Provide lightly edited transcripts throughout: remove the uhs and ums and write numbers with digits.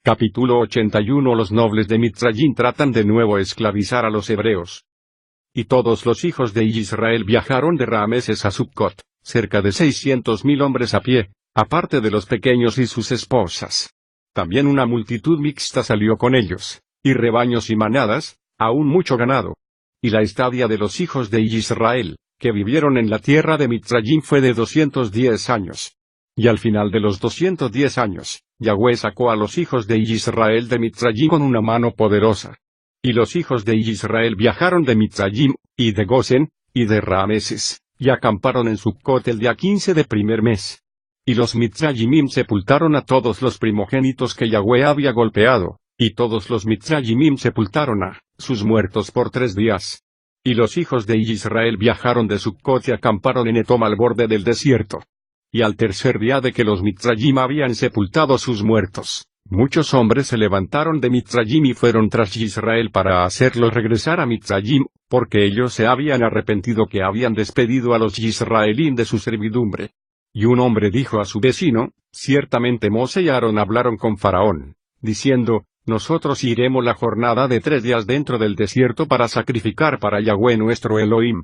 Capítulo 81. Los nobles de Mitzrayim tratan de nuevo esclavizar a los hebreos. Y todos los hijos de Israel viajaron de Rameses a Succot, cerca de 600,000 hombres a pie, aparte de los pequeños y sus esposas. También una multitud mixta salió con ellos, y rebaños y manadas, aún mucho ganado. Y la estadia de los hijos de Israel, que vivieron en la tierra de Mitzrayim, fue de 210 años. Y al final de los 210 años, Yahweh sacó a los hijos de Israel de Mitzrayim con una mano poderosa. Y los hijos de Israel viajaron de Mitzrayim, y de Gosen, y de Rameses, y acamparon en Succot el día 15 de primer mes. Y los Mitzrayimim sepultaron a todos los primogénitos que Yahweh había golpeado, y todos los Mitzrayimim sepultaron a sus muertos por 3 días. Y los hijos de Israel viajaron de Succot y acamparon en Etom al borde del desierto. Y al tercer día de que los Mitzrayim habían sepultado sus muertos, muchos hombres se levantaron de Mitzrayim y fueron tras Israel para hacerlos regresar a Mitzrayim, porque ellos se habían arrepentido que habían despedido a los israelíes de su servidumbre. Y un hombre dijo a su vecino: ciertamente Mose y Aarón hablaron con Faraón, diciendo: nosotros iremos la jornada de 3 días dentro del desierto para sacrificar para Yahweh nuestro Elohim.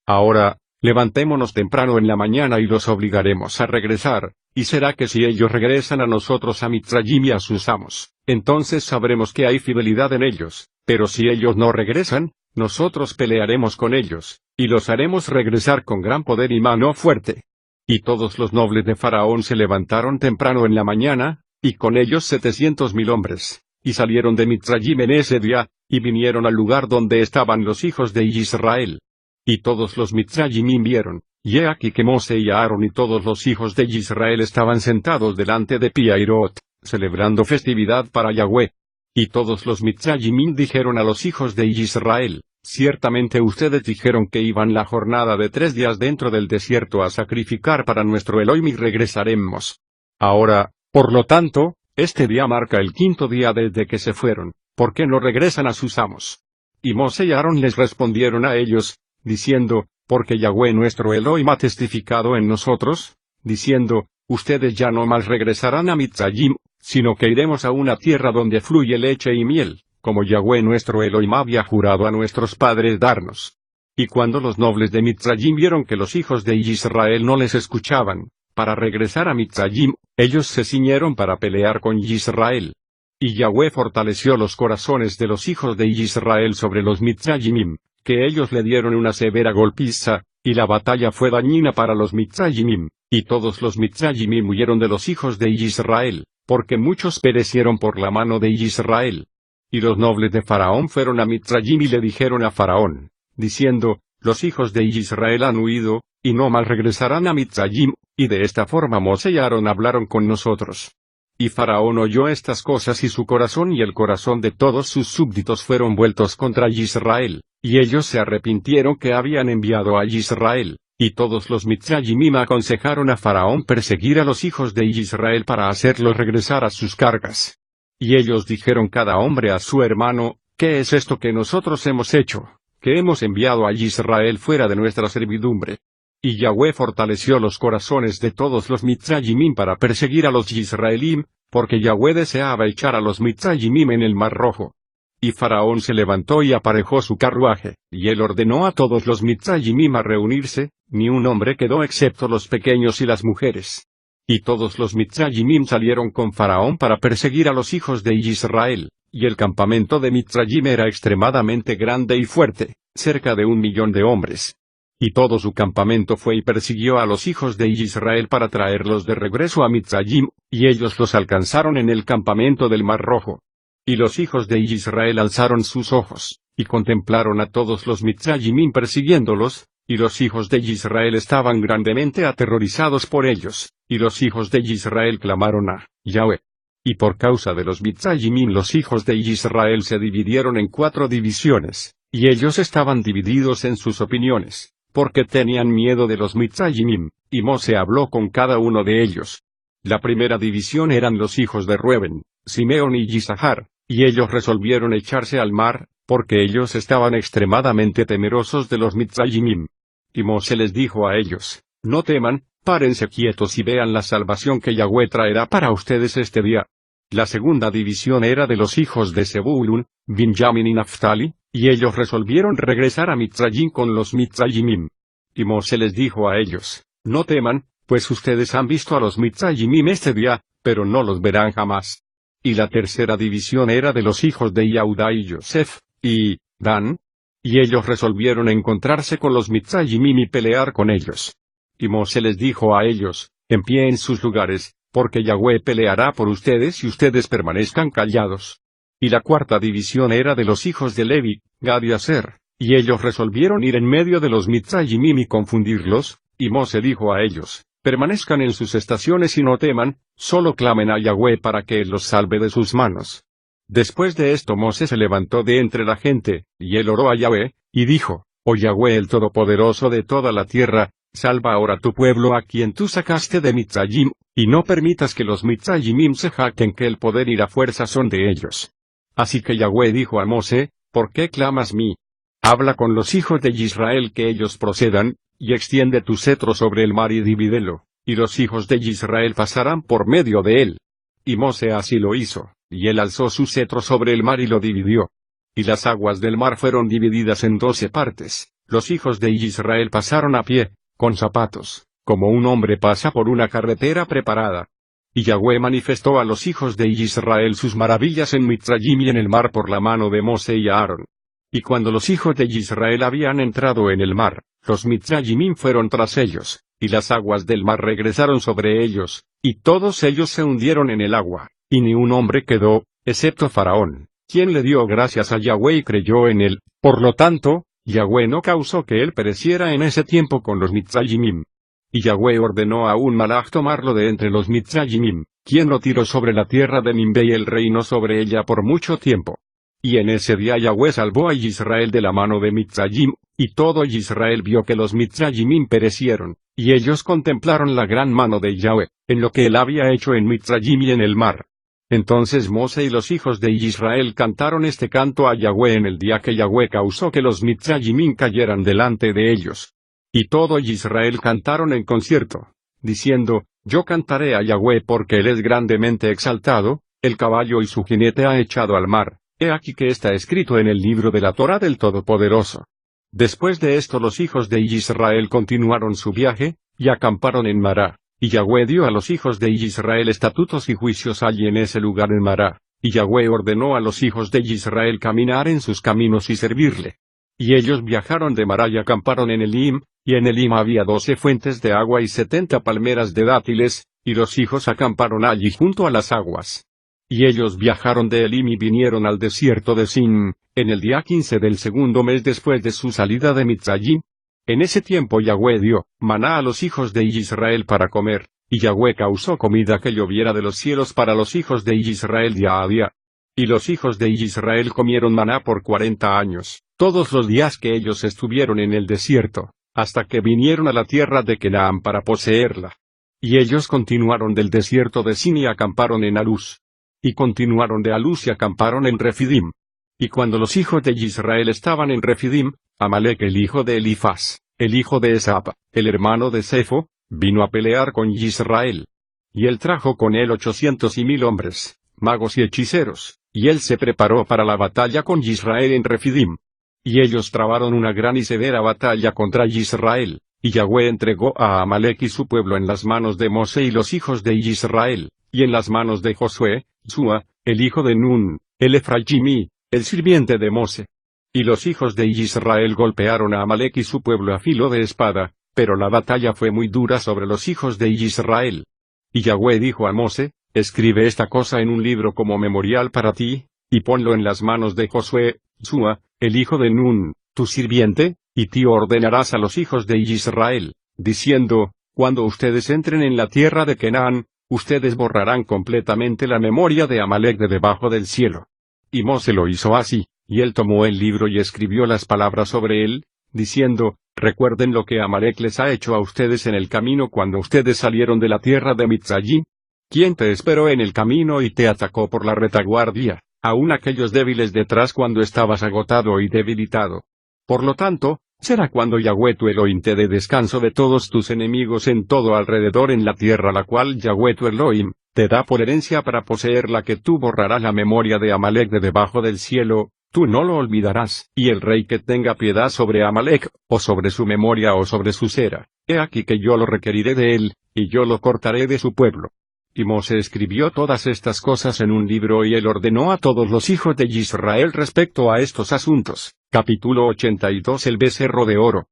Ahora, levantémonos temprano en la mañana y los obligaremos a regresar, y será que si ellos regresan a nosotros a Mitzrayim y a sus amos, entonces sabremos que hay fidelidad en ellos, pero si ellos no regresan, nosotros pelearemos con ellos, y los haremos regresar con gran poder y mano fuerte. Y todos los nobles de Faraón se levantaron temprano en la mañana, y con ellos 700,000 hombres, y salieron de Mitzrayim en ese día, y vinieron al lugar donde estaban los hijos de Israel. Y todos los Mitzrayimim vieron, y he aquí que Mose y Aarón y todos los hijos de Israel estaban sentados delante de Pi-Hahirot, celebrando festividad para Yahweh. Y todos los Mitzrayimim dijeron a los hijos de Israel: ciertamente ustedes dijeron que iban la jornada de 3 días dentro del desierto a sacrificar para nuestro Elohim y regresaremos. Ahora, por lo tanto, este día marca el 5.º día desde que se fueron, ¿por qué no regresan a sus amos? Y Mose y Aarón les respondieron a ellos, diciendo: porque Yahweh nuestro Elohim ha testificado en nosotros, diciendo: ustedes ya no más regresarán a Mitzrayim, sino que iremos a una tierra donde fluye leche y miel, como Yahweh nuestro Elohim había jurado a nuestros padres darnos. Y cuando los nobles de Mitzrayim vieron que los hijos de Israel no les escuchaban, para regresar a Mitzrayim, ellos se ciñeron para pelear con Israel. Y Yahweh fortaleció los corazones de los hijos de Israel sobre los Mitzrayimim, que ellos le dieron una severa golpiza, y la batalla fue dañina para los Mitzrayimim, y todos los Mitzrayimim huyeron de los hijos de Israel, porque muchos perecieron por la mano de Israel. Y los nobles de Faraón fueron a Mitzrayim y le dijeron a Faraón, diciendo: los hijos de Israel han huido, y no más regresarán a Mitzrayim, y de esta forma Mose y Aarón hablaron con nosotros. Y Faraón oyó estas cosas y su corazón y el corazón de todos sus súbditos fueron vueltos contra Israel, y ellos se arrepintieron que habían enviado a Israel, y todos los Mitzrayimim aconsejaron a Faraón perseguir a los hijos de Israel para hacerlos regresar a sus cargas. Y ellos dijeron cada hombre a su hermano: ¿qué es esto que nosotros hemos hecho, que hemos enviado a Israel fuera de nuestra servidumbre? Y Yahweh fortaleció los corazones de todos los Mitzrayimim para perseguir a los Israelim, porque Yahweh deseaba echar a los Mitzrayimim en el Mar Rojo. Y Faraón se levantó y aparejó su carruaje, y él ordenó a todos los Mitzrayimim a reunirse, ni un hombre quedó excepto los pequeños y las mujeres. Y todos los Mitzrayimim salieron con Faraón para perseguir a los hijos de Israel, y el campamento de Mitzrayim era extremadamente grande y fuerte, cerca de 1,000,000 de hombres. Y todo su campamento fue y persiguió a los hijos de Israel para traerlos de regreso a Mitzrayim, y ellos los alcanzaron en el campamento del Mar Rojo. Y los hijos de Israel alzaron sus ojos, y contemplaron a todos los Mitzrayimim persiguiéndolos, y los hijos de Israel estaban grandemente aterrorizados por ellos, y los hijos de Israel clamaron a Yahweh. Y por causa de los Mitzrayimim los hijos de Israel se dividieron en 4 divisiones, y ellos estaban divididos en sus opiniones, porque tenían miedo de los Mitzrayimim, y Mose habló con cada uno de ellos. La primera división eran los hijos de Ruben, Simeón y Isahar, y ellos resolvieron echarse al mar, porque ellos estaban extremadamente temerosos de los Mitzrayimim. Y Mose les dijo a ellos: no teman, párense quietos y vean la salvación que Yahweh traerá para ustedes este día. La segunda división era de los hijos de Zebulún, Binyamin y Naftali, y ellos resolvieron regresar a Mitzrayim con los Mitzrayimim. Y Moshe les dijo a ellos, no teman, pues ustedes han visto a los Mitzrayimim este día, pero no los verán jamás. Y la tercera división era de los hijos de Yehuda y Yosef, y Dan. Y ellos resolvieron encontrarse con los Mitzrayimim y pelear con ellos. Y Moshe les dijo a ellos, en pie en sus lugares, porque Yahweh peleará por ustedes y ustedes permanezcan callados. Y la cuarta división era de los hijos de Levi, Gad y Aser, y ellos resolvieron ir en medio de los Mitzrayimim y confundirlos, y Moshe dijo a ellos, permanezcan en sus estaciones y no teman, solo clamen a Yahweh para que él los salve de sus manos. Después de esto Moshe se levantó de entre la gente, y él oró a Yahweh, y dijo, oh Yahweh el Todopoderoso de toda la tierra, salva ahora tu pueblo a quien tú sacaste de Mitzrayim, y no permitas que los Mitzrayimim se jacten que el poder y la fuerza son de ellos. Así que Yahweh dijo a Moshe, ¿por qué clamas mí? Habla con los hijos de Israel que ellos procedan, y extiende tu cetro sobre el mar y divídelo, y los hijos de Israel pasarán por medio de él. Y Moshe así lo hizo, y él alzó su cetro sobre el mar y lo dividió. Y las aguas del mar fueron divididas en 12 partes, los hijos de Israel pasaron a pie, con zapatos, como un hombre pasa por una carretera preparada. Y Yahweh manifestó a los hijos de Israel sus maravillas en Mitzrayim y en el mar por la mano de Moshe y Aarón. Y cuando los hijos de Israel habían entrado en el mar, los Mitzrayimim fueron tras ellos, y las aguas del mar regresaron sobre ellos, y todos ellos se hundieron en el agua, y ni un hombre quedó, excepto Faraón, quien le dio gracias a Yahweh y creyó en él. Por lo tanto, Yahweh no causó que él pereciera en ese tiempo con los Mitzrayimim. Y Yahweh ordenó a un malach tomarlo de entre los Mitzrayimim, quien lo tiró sobre la tierra de Nimbe y él reinó sobre ella por mucho tiempo. Y en ese día Yahweh salvó a Israel de la mano de Mitzrayim, y todo Israel vio que los Mitzrayimim perecieron, y ellos contemplaron la gran mano de Yahweh, en lo que él había hecho en Mitzrayim y en el mar. Entonces Moshe y los hijos de Israel cantaron este canto a Yahweh en el día que Yahweh causó que los Mitzrayimim cayeran delante de ellos. Y todo Israel cantaron en concierto, diciendo, yo cantaré a Yahweh porque él es grandemente exaltado, el caballo y su jinete ha echado al mar. He aquí que está escrito en el libro de la Torá del Todopoderoso. Después de esto los hijos de Israel continuaron su viaje, y acamparon en Mará, y Yahweh dio a los hijos de Israel estatutos y juicios allí en ese lugar en Mará, y Yahweh ordenó a los hijos de Israel caminar en sus caminos y servirle. Y ellos viajaron de Mará y acamparon en Elim, y en Elim había 12 fuentes de agua y 70 palmeras de dátiles, y los hijos acamparon allí junto a las aguas. Y ellos viajaron de Elim y vinieron al desierto de Sin, en el día 15 del segundo mes después de su salida de Mitzrayim. En ese tiempo Yahweh dio maná a los hijos de Israel para comer, y Yahweh causó comida que lloviera de los cielos para los hijos de Israel día a día. Y los hijos de Israel comieron maná por 40 años, todos los días que ellos estuvieron en el desierto, hasta que vinieron a la tierra de Canaán para poseerla. Y ellos continuaron del desierto de Sin y acamparon en Alús. Y continuaron de Alús y acamparon en Refidim. Y cuando los hijos de Israel estaban en Refidim, Amalek el hijo de Elifaz, el hijo de Esap, el hermano de Sefo, vino a pelear con Israel. Y él trajo con él 800 y 1000 hombres, magos y hechiceros, y él se preparó para la batalla con Israel en Refidim. Y ellos trabaron una gran y severa batalla contra Israel, y Yahweh entregó a Amalek y su pueblo en las manos de Moshe y los hijos de Israel, y en las manos de Josué, Sua, el hijo de Nun, el Efraimí, el sirviente de Moshe. Y los hijos de Israel golpearon a Amalek y su pueblo a filo de espada, pero la batalla fue muy dura sobre los hijos de Israel. Y Yahweh dijo a Moshe, escribe esta cosa en un libro como memorial para ti, y ponlo en las manos de Josué, Sua, el hijo de Nun, tu sirviente, y tú ordenarás a los hijos de Israel, diciendo, cuando ustedes entren en la tierra de Canaán, ustedes borrarán completamente la memoria de Amalek de debajo del cielo. Y Moshe lo hizo así, y él tomó el libro y escribió las palabras sobre él, diciendo, recuerden lo que Amalek les ha hecho a ustedes en el camino cuando ustedes salieron de la tierra de Mitzrayim. ¿Quién te esperó en el camino y te atacó por la retaguardia, aun aquellos débiles detrás cuando estabas agotado y debilitado? Por lo tanto, será cuando Yahweh tu Elohim te dé descanso de todos tus enemigos en todo alrededor en la tierra la cual Yahweh tu Elohim te da por herencia para poseerla, que tú borrarás la memoria de Amalek de debajo del cielo, tú no lo olvidarás. Y el rey que tenga piedad sobre Amalek, o sobre su memoria o sobre su cera, he aquí que yo lo requeriré de él, y yo lo cortaré de su pueblo. Y Mose escribió todas estas cosas en un libro, y él ordenó a todos los hijos de Israel respecto a estos asuntos. Capítulo 82. El becerro de oro.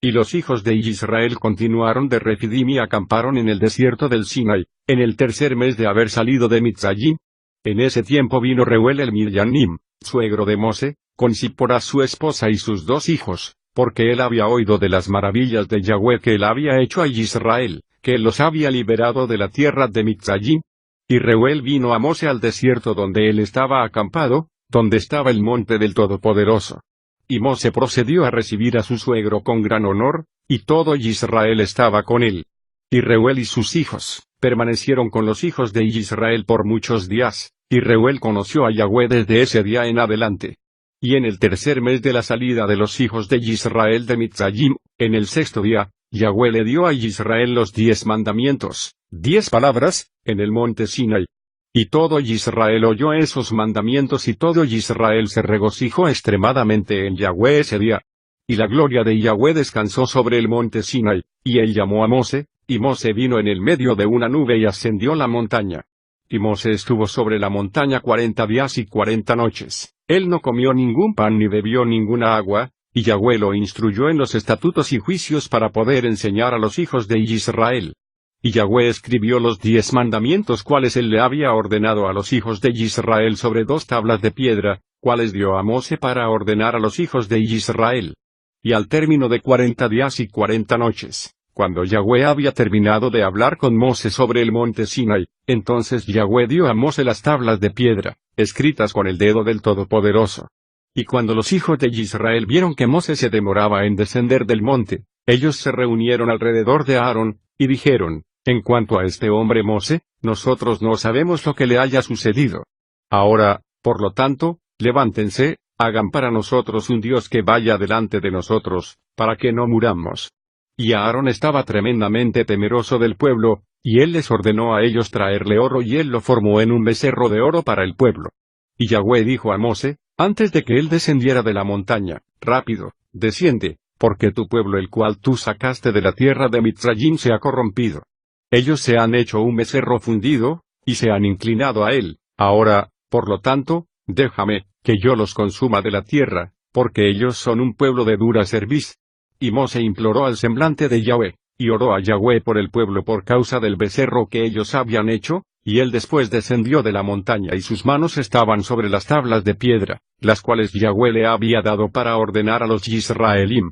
Y los hijos de Israel continuaron de Refidim y acamparon en el desierto del Sinai, en el tercer mes de haber salido de Mitzrayim. En ese tiempo vino Reuel el Midyanim, suegro de Mose, con Zipporá su esposa y sus 2 hijos, porque él había oído de las maravillas de Yahweh que él había hecho a Israel, que él los había liberado de la tierra de Mitzrayim. Y Reuel vino a Mose al desierto donde él estaba acampado, donde estaba el monte del Todopoderoso. Y Mose procedió a recibir a su suegro con gran honor, y todo Israel estaba con él. Y Reuel y sus hijos permanecieron con los hijos de Israel por muchos días, y Reuel conoció a Yahweh desde ese día en adelante. Y en el tercer mes de la salida de los hijos de Israel de Mitzrayim, en el 6º día, Yahweh le dio a Israel los 10 mandamientos, 10 palabras, en el monte Sinai. Y todo Israel oyó esos mandamientos, y todo Israel se regocijó extremadamente en Yahweh ese día. Y la gloria de Yahweh descansó sobre el monte Sinai, y él llamó a Mose, y Mose vino en el medio de una nube y ascendió la montaña. Y Mose estuvo sobre la montaña 40 días y 40 noches. Él no comió ningún pan ni bebió ninguna agua, y Yahweh lo instruyó en los estatutos y juicios para poder enseñar a los hijos de Israel. Y Yahweh escribió los 10 mandamientos cuales él le había ordenado a los hijos de Israel sobre 2 tablas de piedra, cuales dio a Mose para ordenar a los hijos de Israel. Y al término de 40 días y 40 noches, cuando Yahweh había terminado de hablar con Mose sobre el monte Sinai, entonces Yahweh dio a Mose las tablas de piedra, escritas con el dedo del Todopoderoso. Y cuando los hijos de Israel vieron que Mose se demoraba en descender del monte, ellos se reunieron alrededor de Aarón, y dijeron: en cuanto a este hombre Mose, nosotros no sabemos lo que le haya sucedido. Ahora, por lo tanto, levántense, hagan para nosotros un Dios que vaya delante de nosotros, para que no muramos. Y Aarón estaba tremendamente temeroso del pueblo, y él les ordenó a ellos traerle oro, y él lo formó en un becerro de oro para el pueblo. Y Yahweh dijo a Mose, antes de que él descendiera de la montaña: rápido, desciende, porque tu pueblo el cual tú sacaste de la tierra de Mitzrayim se ha corrompido. Ellos se han hecho un becerro fundido, y se han inclinado a él. Ahora, por lo tanto, déjame, que yo los consuma de la tierra, porque ellos son un pueblo de dura cerviz. Y Mose imploró al semblante de Yahweh, y oró a Yahweh por el pueblo por causa del becerro que ellos habían hecho, y él después descendió de la montaña y sus manos estaban sobre las tablas de piedra, las cuales Yahweh le había dado para ordenar a los Israelim.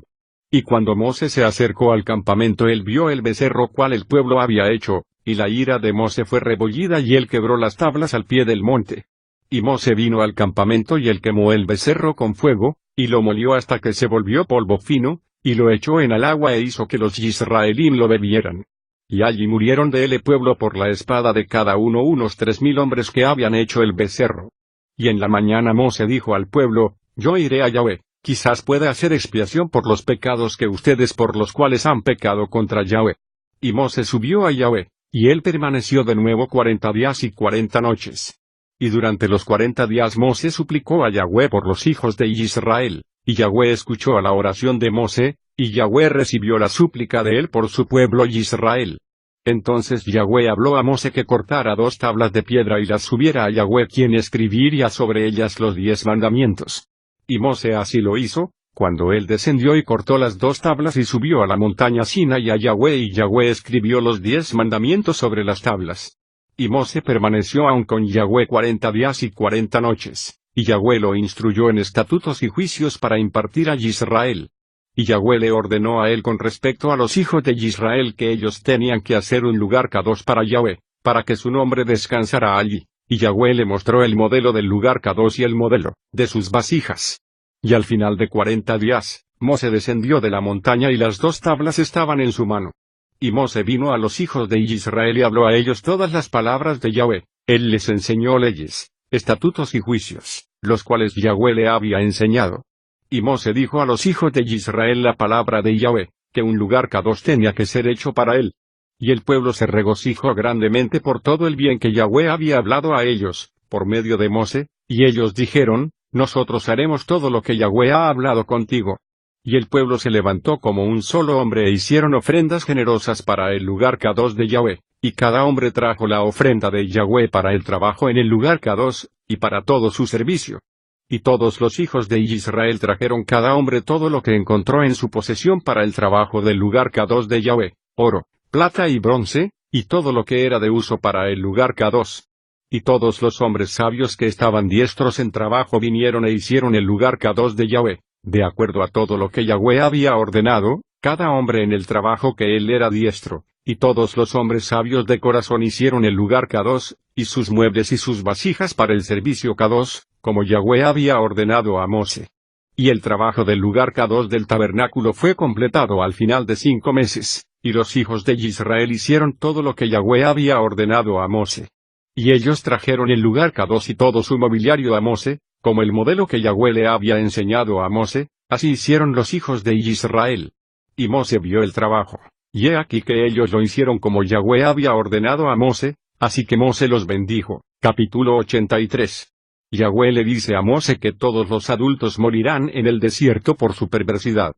Y cuando Mose se acercó al campamento él vio el becerro cual el pueblo había hecho, y la ira de Mose fue rebollida y él quebró las tablas al pie del monte. Y Mose vino al campamento y él quemó el becerro con fuego, y lo molió hasta que se volvió polvo fino, y lo echó en el agua e hizo que los Israelim lo bebieran. Y allí murieron de él el pueblo por la espada de cada uno unos 3000 hombres que habían hecho el becerro. Y en la mañana Mose dijo al pueblo: yo iré a Yahweh. Quizás pueda hacer expiación por los pecados que ustedes por los cuales han pecado contra Yahweh. Y Mose subió a Yahweh, y él permaneció de nuevo 40 días y 40 noches. Y durante los 40 días Mose suplicó a Yahweh por los hijos de Israel, y Yahweh escuchó a la oración de Mose, y Yahweh recibió la súplica de él por su pueblo Israel. Entonces Yahweh habló a Mose que cortara 2 tablas de piedra y las subiera a Yahweh, quien escribiría sobre ellas los 10 mandamientos. Y Mose así lo hizo, cuando él descendió y cortó las 2 tablas y subió a la montaña Sinai a Yahweh, y Yahweh escribió los 10 mandamientos sobre las tablas. Y Mose permaneció aún con Yahweh 40 días y 40 noches, y Yahweh lo instruyó en estatutos y juicios para impartir a Israel. Y Yahweh le ordenó a él con respecto a los hijos de Israel que ellos tenían que hacer un lugar Kadosh para Yahweh, para que su nombre descansara allí. Y Yahweh le mostró el modelo del lugar Kadosh y el modelo de sus vasijas. Y al final de 40 días, Mose descendió de la montaña y las 2 tablas estaban en su mano. Y Mose vino a los hijos de Israel y habló a ellos todas las palabras de Yahweh. Él les enseñó leyes, estatutos y juicios, los cuales Yahweh le había enseñado. Y Mose dijo a los hijos de Israel la palabra de Yahweh, que un lugar Kadosh tenía que ser hecho para él. Y el pueblo se regocijó grandemente por todo el bien que Yahweh había hablado a ellos, por medio de Mose, y ellos dijeron, nosotros haremos todo lo que Yahweh ha hablado contigo. Y el pueblo se levantó como un solo hombre e hicieron ofrendas generosas para el lugar Kadosh de Yahweh, y cada hombre trajo la ofrenda de Yahweh para el trabajo en el lugar Kadosh, y para todo su servicio. Y todos los hijos de Israel trajeron cada hombre todo lo que encontró en su posesión para el trabajo del lugar Kadosh de Yahweh, oro, plata y bronce, y todo lo que era de uso para el lugar Kadosh. Y todos los hombres sabios que estaban diestros en trabajo vinieron e hicieron el lugar Kadosh de Yahweh, de acuerdo a todo lo que Yahweh había ordenado, cada hombre en el trabajo que él era diestro, y todos los hombres sabios de corazón hicieron el lugar Kadosh, y sus muebles y sus vasijas para el servicio Kadosh, como Yahweh había ordenado a Mose. Y el trabajo del lugar Kadosh del tabernáculo fue completado al final de 5 meses, y los hijos de Israel hicieron todo lo que Yahweh había ordenado a Mose. Y ellos trajeron el lugar Kadosh y todo su mobiliario a Mose, como el modelo que Yahweh le había enseñado a Mose, así hicieron los hijos de Israel. Y Mose vio el trabajo, y he aquí que ellos lo hicieron como Yahweh había ordenado a Mose, así que Mose los bendijo. Capítulo 83. Yahweh le dice a Mose que todos los adultos morirán en el desierto por su perversidad.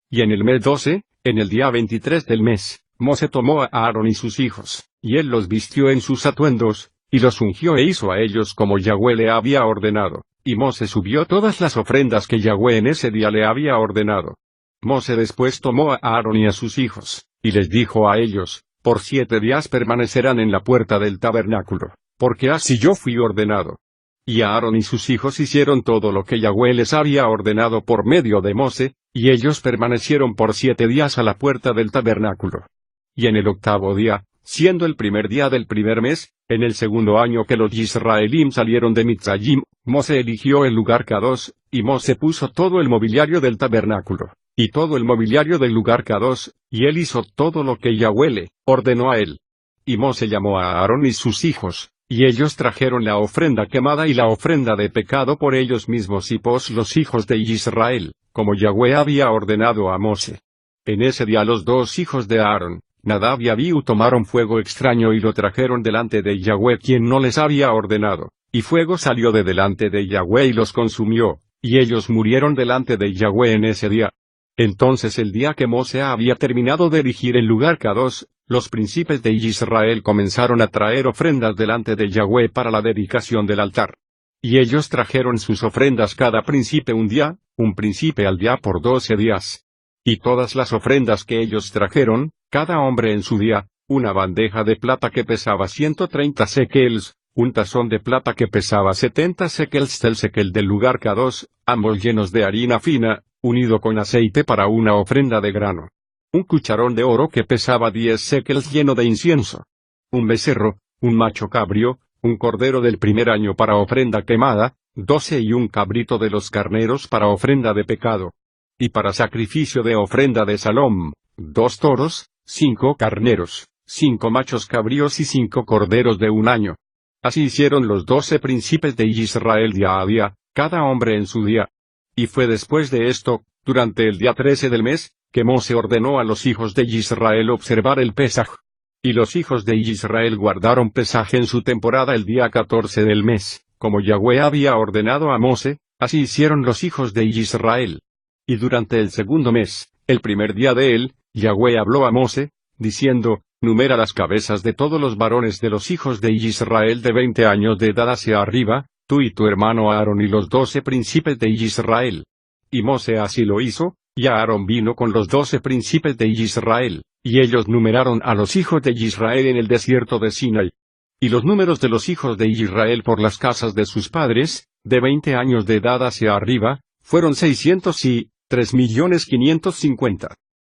Y en el mes 12, en el día 23 del mes, Mose tomó a Aarón y sus hijos, y él los vistió en sus atuendos, y los ungió e hizo a ellos como Yahweh le había ordenado, y Mose subió todas las ofrendas que Yahweh en ese día le había ordenado. Mose después tomó a Aarón y a sus hijos, y les dijo a ellos, por 7 días permanecerán en la puerta del tabernáculo, porque así yo fui ordenado. Y Aarón y sus hijos hicieron todo lo que Yahweh les había ordenado por medio de Mose, y ellos permanecieron por 7 días a la puerta del tabernáculo. Y en el 8º día, siendo el primer día del primer mes, en el segundo año que los israelíes salieron de Mitzrayim, Mose eligió el lugar Kadosh, y Mose puso todo el mobiliario del tabernáculo, y todo el mobiliario del lugar Kadosh, y él hizo todo lo que Yahweh le ordenó a él. Y Mose llamó a Aarón y sus hijos, y ellos trajeron la ofrenda quemada y la ofrenda de pecado por ellos mismos y por los hijos de Israel, como Yahweh había ordenado a Mose. En ese día los 2 hijos de Aarón, Nadab y Abiú, tomaron fuego extraño y lo trajeron delante de Yahweh quien no les había ordenado, y fuego salió de delante de Yahweh y los consumió, y ellos murieron delante de Yahweh en ese día. Entonces el día que Mose había terminado de erigir el lugar Kadosh, los príncipes de Israel comenzaron a traer ofrendas delante de Yahweh para la dedicación del altar. Y ellos trajeron sus ofrendas cada príncipe un príncipe al día por 12 días. Y todas las ofrendas que ellos trajeron, cada hombre en su día, una bandeja de plata que pesaba 130 shekels, un tazón de plata que pesaba 70 shekels del shekel del lugar Kadosh, ambos llenos de harina fina, unido con aceite para una ofrenda de grano. Un cucharón de oro que pesaba 10 shekels lleno de incienso. Un becerro, un macho cabrio, un cordero del primer año para ofrenda quemada, 12 y un cabrito de los carneros para ofrenda de pecado. Y para sacrificio de ofrenda de Salom, 2 toros, 5 carneros, 5 machos cabríos y 5 corderos de un año. Así hicieron los 12 príncipes de Israel día a día, cada hombre en su día. Y fue después de esto, durante el día 13 del mes, que Mose ordenó a los hijos de Israel observar el Pesaj. Y los hijos de Israel guardaron Pesaj en su temporada el día 14 del mes, como Yahweh había ordenado a Mose, así hicieron los hijos de Israel. Y durante el segundo mes, el primer día de él, Yahweh habló a Mose, diciendo, numera las cabezas de todos los varones de los hijos de Israel de 20 años de edad hacia arriba, tú y tu hermano Aarón y los 12 príncipes de Israel. Y Mose así lo hizo, y Aarón vino con los 12 príncipes de Israel, y ellos numeraron a los hijos de Israel en el desierto de Sinai. Y los números de los hijos de Israel por las casas de sus padres, de 20 años de edad hacia arriba, fueron 603.550.000.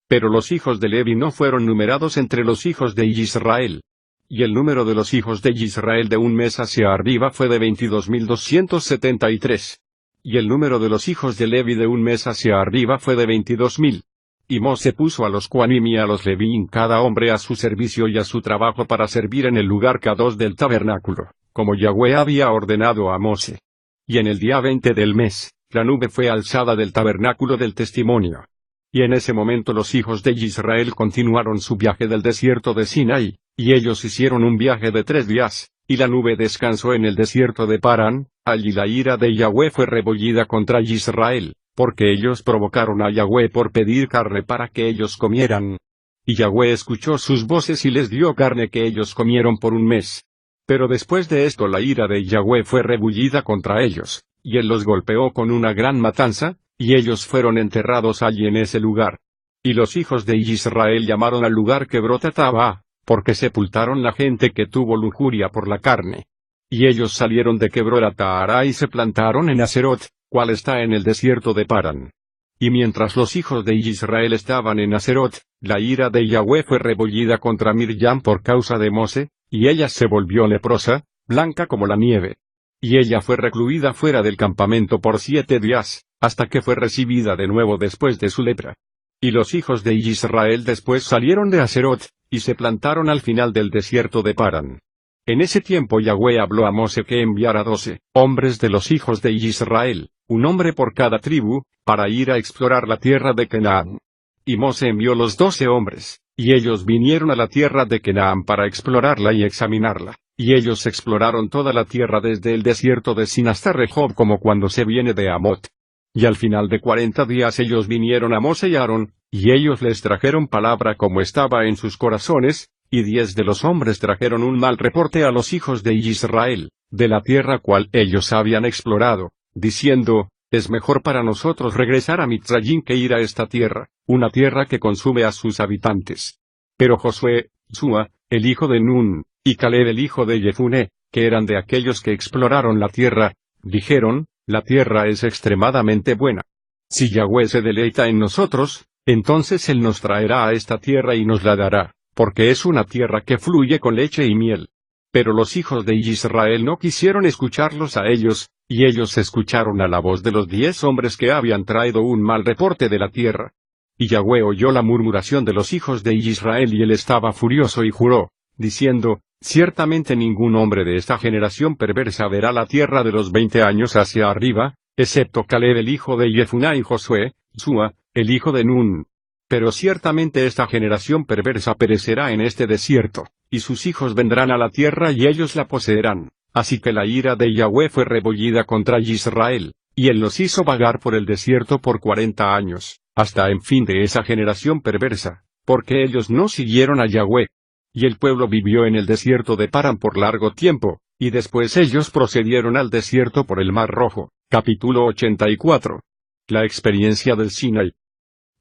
Pero los hijos de Levi no fueron numerados entre los hijos de Israel. Y el número de los hijos de Israel de un mes hacia arriba fue de 22.273. Y el número de los hijos de Levi de un mes hacia arriba fue de 22.000. Y Mose puso a los Coanim y a los Levín cada hombre a su servicio y a su trabajo para servir en el lugar Kadosh del tabernáculo, como Yahweh había ordenado a Mose. Y en el día 20 del mes, la nube fue alzada del tabernáculo del testimonio. Y en ese momento los hijos de Israel continuaron su viaje del desierto de Sinaí, y ellos hicieron un viaje de 3 días, y la nube descansó en el desierto de Parán. Allí la ira de Yahweh fue rebullida contra Israel, porque ellos provocaron a Yahweh por pedir carne para que ellos comieran. Y Yahweh escuchó sus voces y les dio carne que ellos comieron por 1 mes. Pero después de esto la ira de Yahweh fue rebullida contra ellos, y él los golpeó con una gran matanza, y ellos fueron enterrados allí en ese lugar. Y los hijos de Israel llamaron al lugar Quebrot-Taba, porque sepultaron la gente que tuvo lujuria por la carne. Y ellos salieron de Quebrot-Taba y se plantaron en Aserot, cual está en el desierto de Parán. Y mientras los hijos de Israel estaban en Aserot, la ira de Yahweh fue rebullida contra Miriam por causa de Mose, y ella se volvió leprosa, blanca como la nieve. Y ella fue recluida fuera del campamento por 7 días, hasta que fue recibida de nuevo después de su lepra. Y los hijos de Israel después salieron de Aserot, y se plantaron al final del desierto de Parán. En ese tiempo Yahweh habló a Mose que enviara 12 hombres de los hijos de Israel, un hombre por cada tribu, para ir a explorar la tierra de Canaán. Y Mose envió los 12 hombres, y ellos vinieron a la tierra de Canaán para explorarla y examinarla, y ellos exploraron toda la tierra desde el desierto de Sin hasta Rehob como cuando se viene de Amot. Y al final de 40 días ellos vinieron a Mose y Aarón, y ellos les trajeron palabra como estaba en sus corazones, y 10 de los hombres trajeron un mal reporte a los hijos de Israel, de la tierra cual ellos habían explorado, diciendo, es mejor para nosotros regresar a Mitzrayim que ir a esta tierra, una tierra que consume a sus habitantes. Pero Josué, Sua, el hijo de Nun, y Caleb el hijo de Jefuné, que eran de aquellos que exploraron la tierra, dijeron, la tierra es extremadamente buena. Si Yahweh se deleita en nosotros, entonces Él nos traerá a esta tierra y nos la dará, porque es una tierra que fluye con leche y miel. Pero los hijos de Israel no quisieron escucharlos a ellos, y ellos escucharon a la voz de los 10 hombres que habían traído un mal reporte de la tierra. Y Yahweh oyó la murmuración de los hijos de Israel y él estaba furioso y juró, diciendo, ciertamente ningún hombre de esta generación perversa verá la tierra de los 20 años hacia arriba, excepto Caleb el hijo de Jefuné y Josué, Sua, el hijo de Nun. Pero ciertamente esta generación perversa perecerá en este desierto, y sus hijos vendrán a la tierra y ellos la poseerán. Así que la ira de Yahweh fue rebullida contra Israel, y él los hizo vagar por el desierto por 40 años, hasta en fin de esa generación perversa, porque ellos no siguieron a Yahweh. Y el pueblo vivió en el desierto de Parán por largo tiempo, y después ellos procedieron al desierto por el Mar Rojo. Capítulo 84. La experiencia del Sinaí.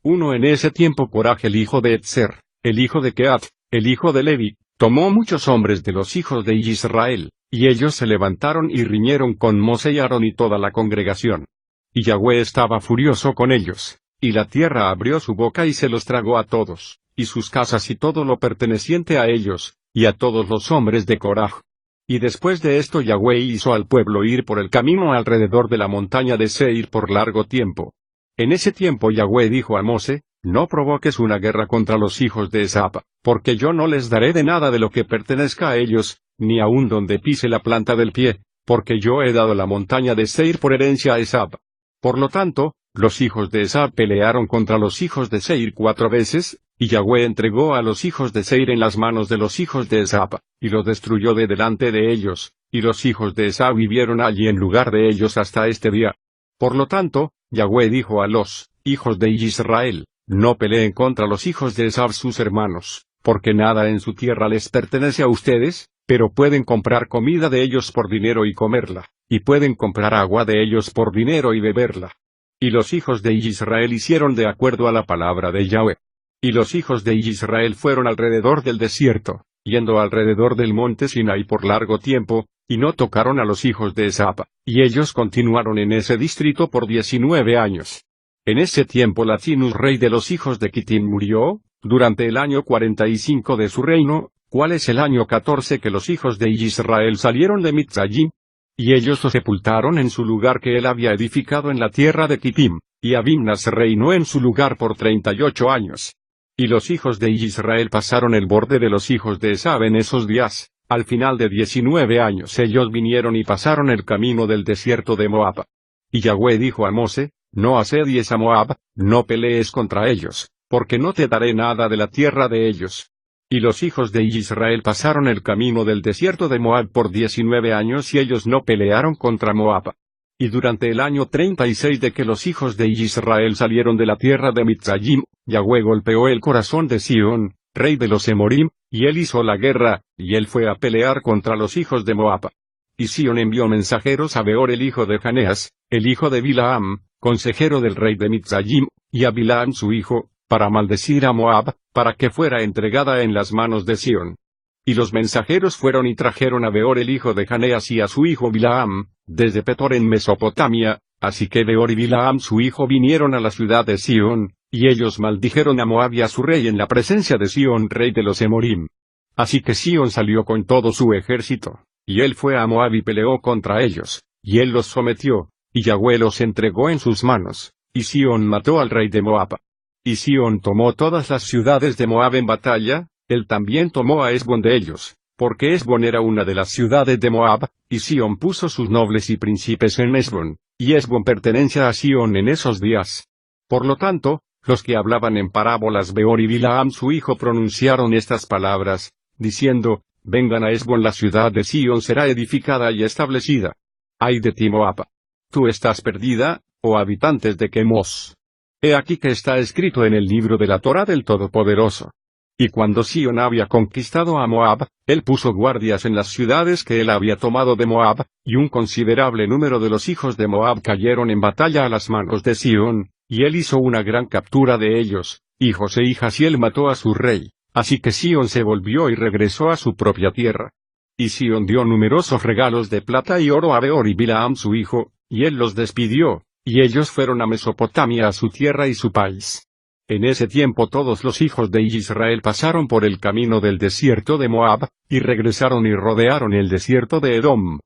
En ese tiempo Coraj el hijo de Etzer, el hijo de Keat, el hijo de Levi, tomó muchos hombres de los hijos de Israel, y ellos se levantaron y riñeron con Mose y Aarón y toda la congregación. Y Yahweh estaba furioso con ellos, y la tierra abrió su boca y se los tragó a todos, y sus casas y todo lo perteneciente a ellos, y a todos los hombres de Coraj. Y después de esto Yahweh hizo al pueblo ir por el camino alrededor de la montaña de Seir por largo tiempo. En ese tiempo Yahweh dijo a Mose, no provoques una guerra contra los hijos de Esab, porque yo no les daré de nada de lo que pertenezca a ellos, ni aun donde pise la planta del pie, porque yo he dado la montaña de Seir por herencia a Esab. Por lo tanto, los hijos de Esab pelearon contra los hijos de Seir 4 veces, y Yahweh entregó a los hijos de Seir en las manos de los hijos de Esab, y los destruyó de delante de ellos, y los hijos de Esab vivieron allí en lugar de ellos hasta este día. Por lo tanto, Yahweh dijo a los hijos de Israel, no peleen contra los hijos de Esab sus hermanos, porque nada en su tierra les pertenece a ustedes, pero pueden comprar comida de ellos por dinero y comerla, y pueden comprar agua de ellos por dinero y beberla. Y los hijos de Israel hicieron de acuerdo a la palabra de Yahweh. Y los hijos de Israel fueron alrededor del desierto, yendo alrededor del monte Sinaí por largo tiempo, y no tocaron a los hijos de Esab, y ellos continuaron en ese distrito por 19 años. En ese tiempo Latinus rey de los hijos de Quitim murió, durante el año 45 de su reino, cual es el año 14 que los hijos de Israel salieron de Mitzrayim. Y ellos lo sepultaron en su lugar que él había edificado en la tierra de Quitim, y Abimnas reinó en su lugar por 38 años. Y los hijos de Israel pasaron el borde de los hijos de Esab en esos días. Al final de 19 años ellos vinieron y pasaron el camino del desierto de Moab. Y Yahweh dijo a Mose, no asedies a Moab, no pelees contra ellos, porque no te daré nada de la tierra de ellos. Y los hijos de Israel pasaron el camino del desierto de Moab por 19 años y ellos no pelearon contra Moab. Y durante el año 36 de que los hijos de Israel salieron de la tierra de Mitzrayim, Yahweh golpeó el corazón de Sihón, rey de los Emorim, y él hizo la guerra, y él fue a pelear contra los hijos de Moab. Y Sihón envió mensajeros a Beor el hijo de Janeas, el hijo de Bilaam, consejero del rey de Mitzrayim, y a Bilaam su hijo, para maldecir a Moab, para que fuera entregada en las manos de Sihón. Y los mensajeros fueron y trajeron a Beor el hijo de Janeas y a su hijo Bilaam, desde Petor en Mesopotamia, así que Beor y Bilaam su hijo vinieron a la ciudad de Sihón, y ellos maldijeron a Moab y a su rey en la presencia de Sihón rey de los Emorim. Así que Sihón salió con todo su ejército, y él fue a Moab y peleó contra ellos, y él los sometió, y Yahweh los entregó en sus manos, y Sihón mató al rey de Moab. Y Sihón tomó todas las ciudades de Moab en batalla, él también tomó a Hesbón de ellos, porque Hesbón era una de las ciudades de Moab, y Sihón puso sus nobles y príncipes en Hesbón, y Hesbón pertenece a Sihón en esos días. Por lo tanto, los que hablaban en parábolas Beor y Bilaam su hijo pronunciaron estas palabras, diciendo, vengan a Hesbón, la ciudad de Sihón será edificada y establecida. Ay de ti Moab. Tú estás perdida, oh habitantes de Quemos. He aquí que está escrito en el libro de la Torá del Todopoderoso. Y cuando Sihón había conquistado a Moab, él puso guardias en las ciudades que él había tomado de Moab, y un considerable número de los hijos de Moab cayeron en batalla a las manos de Sihón, y él hizo una gran captura de ellos, hijos e hijas, y él mató a su rey, así que Sihón se volvió y regresó a su propia tierra. Y Sihón dio numerosos regalos de plata y oro a Beor y Bilaam su hijo, y él los despidió, y ellos fueron a Mesopotamia, a su tierra y su país. En ese tiempo todos los hijos de Israel pasaron por el camino del desierto de Moab, y regresaron y rodearon el desierto de Edom.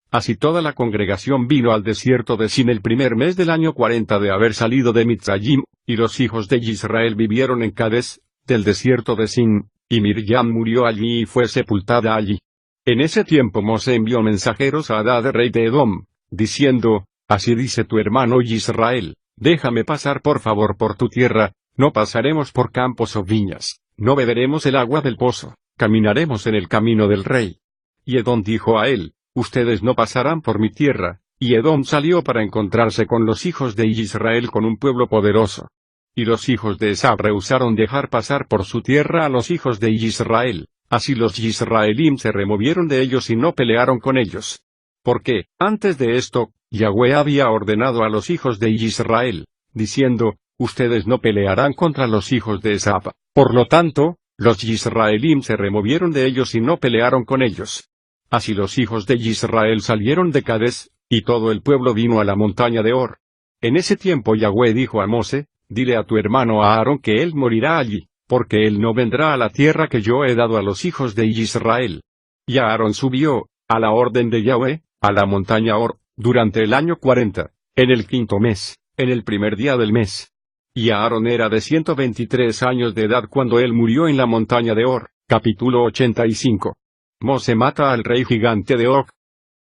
Así toda la congregación vino al desierto de Sin el primer mes del año 40 de haber salido de Mitzrayim, y los hijos de Israel vivieron en Cades, del desierto de Sin, y Miriam murió allí y fue sepultada allí. En ese tiempo Mosé envió mensajeros a Hadad rey de Edom, diciendo, así dice tu hermano Israel, déjame pasar por favor por tu tierra, no pasaremos por campos o viñas, no beberemos el agua del pozo, caminaremos en el camino del rey. Y Edom dijo a él, ustedes no pasarán por mi tierra, y Edom salió para encontrarse con los hijos de Israel, con un pueblo poderoso. Y los hijos de Esab rehusaron dejar pasar por su tierra a los hijos de Israel, así los Israelim se removieron de ellos y no pelearon con ellos. Porque, antes de esto, Yahweh había ordenado a los hijos de Israel, diciendo, ustedes no pelearán contra los hijos de Esab. Por lo tanto, los Israelim se removieron de ellos y no pelearon con ellos. Así los hijos de Israel salieron de Cades, y todo el pueblo vino a la montaña de Hor. En ese tiempo Yahweh dijo a Mosé, dile a tu hermano Aarón que él morirá allí, porque él no vendrá a la tierra que yo he dado a los hijos de Israel. Y Aarón subió, a la orden de Yahweh, a la montaña Hor, durante el año 40, en el 5.º mes, en el primer día del mes. Y Aarón era de 123 años de edad cuando él murió en la montaña de Hor. Capítulo 85. Mosé mata al rey gigante de Og.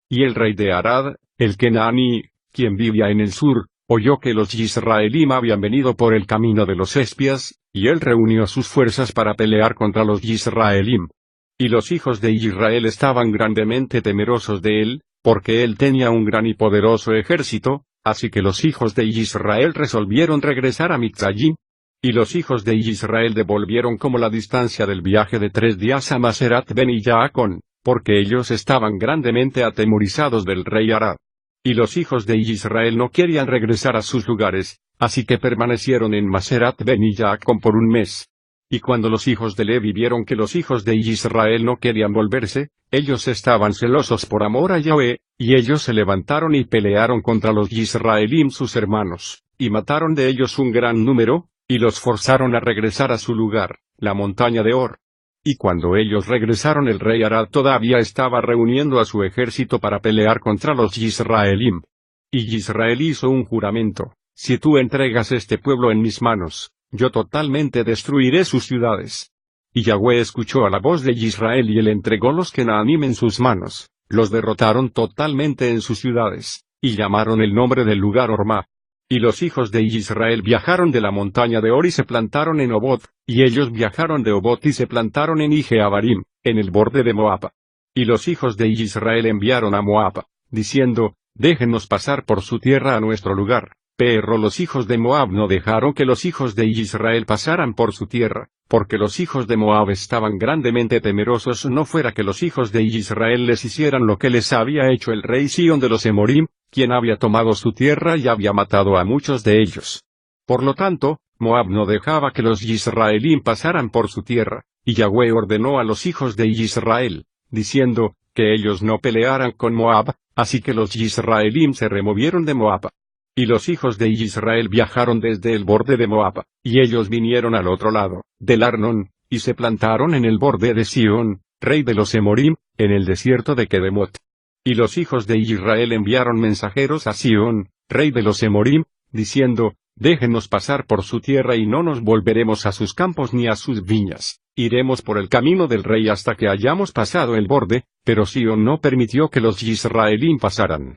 Y el rey de Arad, el Kenaní, quien vivía en el sur, oyó que los Israelim habían venido por el camino de los espías, y él reunió sus fuerzas para pelear contra los Israelim. Y los hijos de Israel estaban grandemente temerosos de él, porque él tenía un gran y poderoso ejército, así que los hijos de Israel resolvieron regresar a Mitzrayim. Y los hijos de Israel devolvieron como la distancia del viaje de 3 días a Maserat Ben y Jaacón, porque ellos estaban grandemente atemorizados del rey Arad. Y los hijos de Israel no querían regresar a sus lugares, así que permanecieron en Maserat Ben y Jaacón por un mes. Y cuando los hijos de Levi vieron que los hijos de Israel no querían volverse, ellos estaban celosos por amor a Yahweh, y ellos se levantaron y pelearon contra los Israelim sus hermanos, y mataron de ellos un gran número, y los forzaron a regresar a su lugar, la montaña de Hor. Y cuando ellos regresaron el rey Arad todavía estaba reuniendo a su ejército para pelear contra los Israelim. Y Israel hizo un juramento, si tú entregas este pueblo en mis manos, yo totalmente destruiré sus ciudades. Y Yahweh escuchó a la voz de Israel y él entregó los Kenaanim en sus manos, los derrotaron totalmente en sus ciudades, y llamaron el nombre del lugar Hormá. Y los hijos de Israel viajaron de la montaña de Or y se plantaron en Obot, y ellos viajaron de Obot y se plantaron en Ije-Abarim, en el borde de Moab. Y los hijos de Israel enviaron a Moab, diciendo, déjenos pasar por su tierra a nuestro lugar. Pero los hijos de Moab no dejaron que los hijos de Israel pasaran por su tierra, porque los hijos de Moab estaban grandemente temerosos no fuera que los hijos de Israel les hicieran lo que les había hecho el rey Sihón de los Emorim, quien había tomado su tierra y había matado a muchos de ellos. Por lo tanto, Moab no dejaba que los Israelín pasaran por su tierra, y Yahweh ordenó a los hijos de Israel, diciendo, que ellos no pelearan con Moab, así que los Israelín se removieron de Moab. Y los hijos de Israel viajaron desde el borde de Moab, y ellos vinieron al otro lado, del Arnón, y se plantaron en el borde de Sihón, rey de los Emorim, en el desierto de Kedemot. Y los hijos de Israel enviaron mensajeros a Sihón, rey de los Emorim, diciendo, déjenos pasar por su tierra y no nos volveremos a sus campos ni a sus viñas, iremos por el camino del rey hasta que hayamos pasado el borde, pero Sihón no permitió que los Israelín pasaran.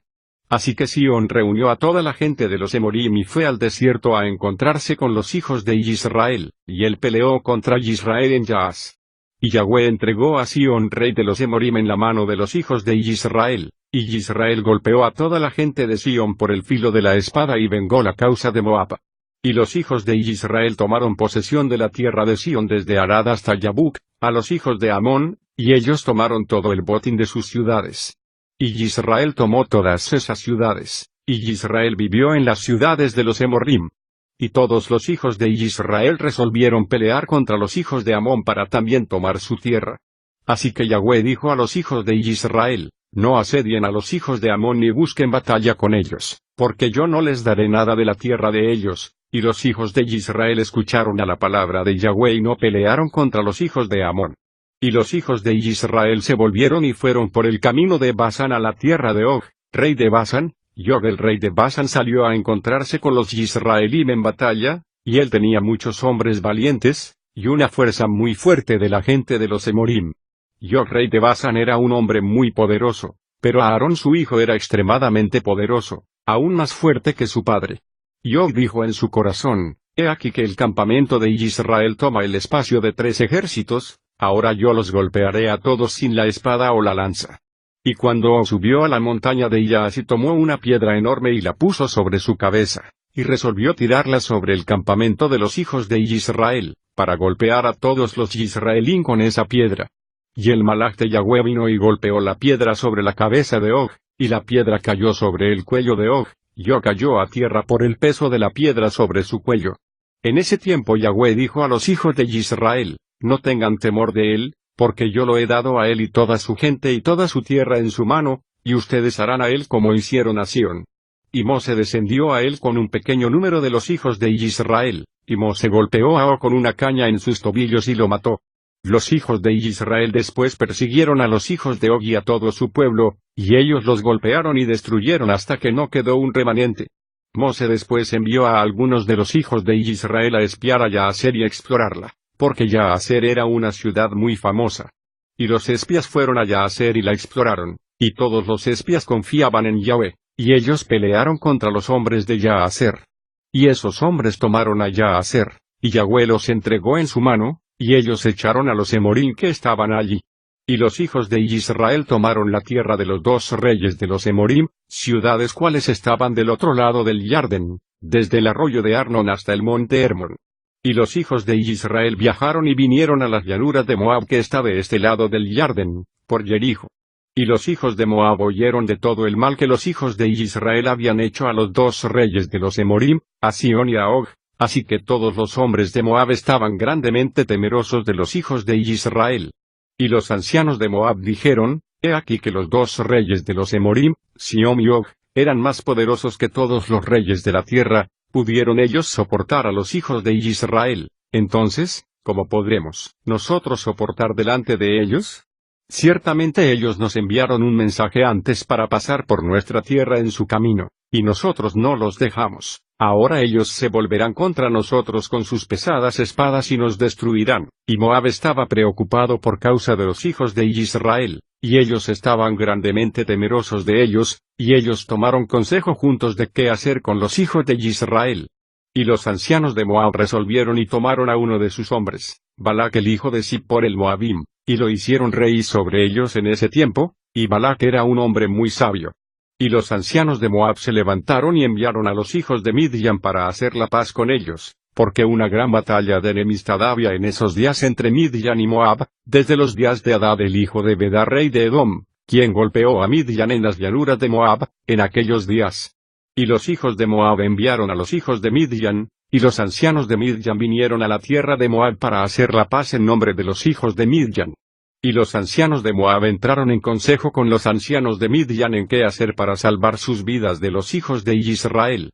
Así que Sihón reunió a toda la gente de los Emorim y fue al desierto a encontrarse con los hijos de Israel, y él peleó contra Israel en Yaaz. Y Yahweh entregó a Sihón rey de los Emorim en la mano de los hijos de Israel, y Israel golpeó a toda la gente de Sihón por el filo de la espada y vengó la causa de Moab. Y los hijos de Israel tomaron posesión de la tierra de Sihón desde Arad hasta Yabuk, a los hijos de Amón, y ellos tomaron todo el botín de sus ciudades. Y Israel tomó todas esas ciudades, y Israel vivió en las ciudades de los Emorim. Y todos los hijos de Israel resolvieron pelear contra los hijos de Amón para también tomar su tierra. Así que Yahweh dijo a los hijos de Israel, no asedien a los hijos de Amón ni busquen batalla con ellos, porque yo no les daré nada de la tierra de ellos. Y los hijos de Israel escucharon a la palabra de Yahweh y no pelearon contra los hijos de Amón. Y los hijos de Israel se volvieron y fueron por el camino de Basán a la tierra de Og, rey de Basán, y Og el rey de Basán salió a encontrarse con los Israelín en batalla, y él tenía muchos hombres valientes, y una fuerza muy fuerte de la gente de los Emorim. Y Og rey de Basán era un hombre muy poderoso, pero Aarón su hijo era extremadamente poderoso, aún más fuerte que su padre. Y Og dijo en su corazón, he aquí que el campamento de Israel toma el espacio de 3 ejércitos, ahora yo los golpearé a todos sin la espada o la lanza. Y cuando Og subió a la montaña de Yaaz y tomó una piedra enorme y la puso sobre su cabeza, y resolvió tirarla sobre el campamento de los hijos de Israel, para golpear a todos los israelín con esa piedra. Y el malaj de Yahweh vino y golpeó la piedra sobre la cabeza de Og, y la piedra cayó sobre el cuello de Og, y Og cayó a tierra por el peso de la piedra sobre su cuello. En ese tiempo Yahweh dijo a los hijos de Israel, no tengan temor de él, porque yo lo he dado a él y toda su gente y toda su tierra en su mano, y ustedes harán a él como hicieron a Sihón. Y Mose descendió a él con un pequeño número de los hijos de Israel, y Mose golpeó a Og con una caña en sus tobillos y lo mató. Los hijos de Israel después persiguieron a los hijos de Og y a todo su pueblo, y ellos los golpearon y destruyeron hasta que no quedó un remanente. Mose después envió a algunos de los hijos de Israel a espiar a Yahazer y a explorarla, porque Yahazer era una ciudad muy famosa. Y los espías fueron a Yahazer y la exploraron, y todos los espías confiaban en Yahweh, y ellos pelearon contra los hombres de Yahazer. Y esos hombres tomaron a Yahazer, y Yahweh los entregó en su mano, y ellos echaron a los Emorim que estaban allí. Y los hijos de Israel tomaron la tierra de los 2 reyes de los Emorim, ciudades cuales estaban del otro lado del Yarden, desde el arroyo de Arnón hasta el monte Hermón. Y los hijos de Israel viajaron y vinieron a las llanuras de Moab que está de este lado del Yarden, por Jerijo. Y los hijos de Moab oyeron de todo el mal que los hijos de Israel habían hecho a los 2 reyes de los Emorim, a Sihón y a Og, así que todos los hombres de Moab estaban grandemente temerosos de los hijos de Israel. Y los ancianos de Moab dijeron, he aquí que los 2 reyes de los Emorim, Sihón y Og, eran más poderosos que todos los reyes de la tierra, ¿pudieron ellos soportar a los hijos de Israel? Entonces, ¿cómo podremos nosotros soportar delante de ellos? Ciertamente ellos nos enviaron un mensaje antes para pasar por nuestra tierra en su camino, y nosotros no los dejamos. Ahora ellos se volverán contra nosotros con sus pesadas espadas y nos destruirán. Y Moab estaba preocupado por causa de los hijos de Israel, y ellos estaban grandemente temerosos de ellos, y ellos tomaron consejo juntos de qué hacer con los hijos de Israel. Y los ancianos de Moab resolvieron y tomaron a uno de sus hombres, Balac el hijo de Zippor el Moabim, y lo hicieron rey sobre ellos en ese tiempo, y Balac era un hombre muy sabio. Y los ancianos de Moab se levantaron y enviaron a los hijos de Midian para hacer la paz con ellos, porque una gran batalla de enemistad había en esos días entre Midian y Moab, desde los días de Hadad el hijo de Bedad rey de Edom, quien golpeó a Midian en las llanuras de Moab, en aquellos días. Y los hijos de Moab enviaron a los hijos de Midian, y los ancianos de Midian vinieron a la tierra de Moab para hacer la paz en nombre de los hijos de Midian. Y los ancianos de Moab entraron en consejo con los ancianos de Midian en qué hacer para salvar sus vidas de los hijos de Israel.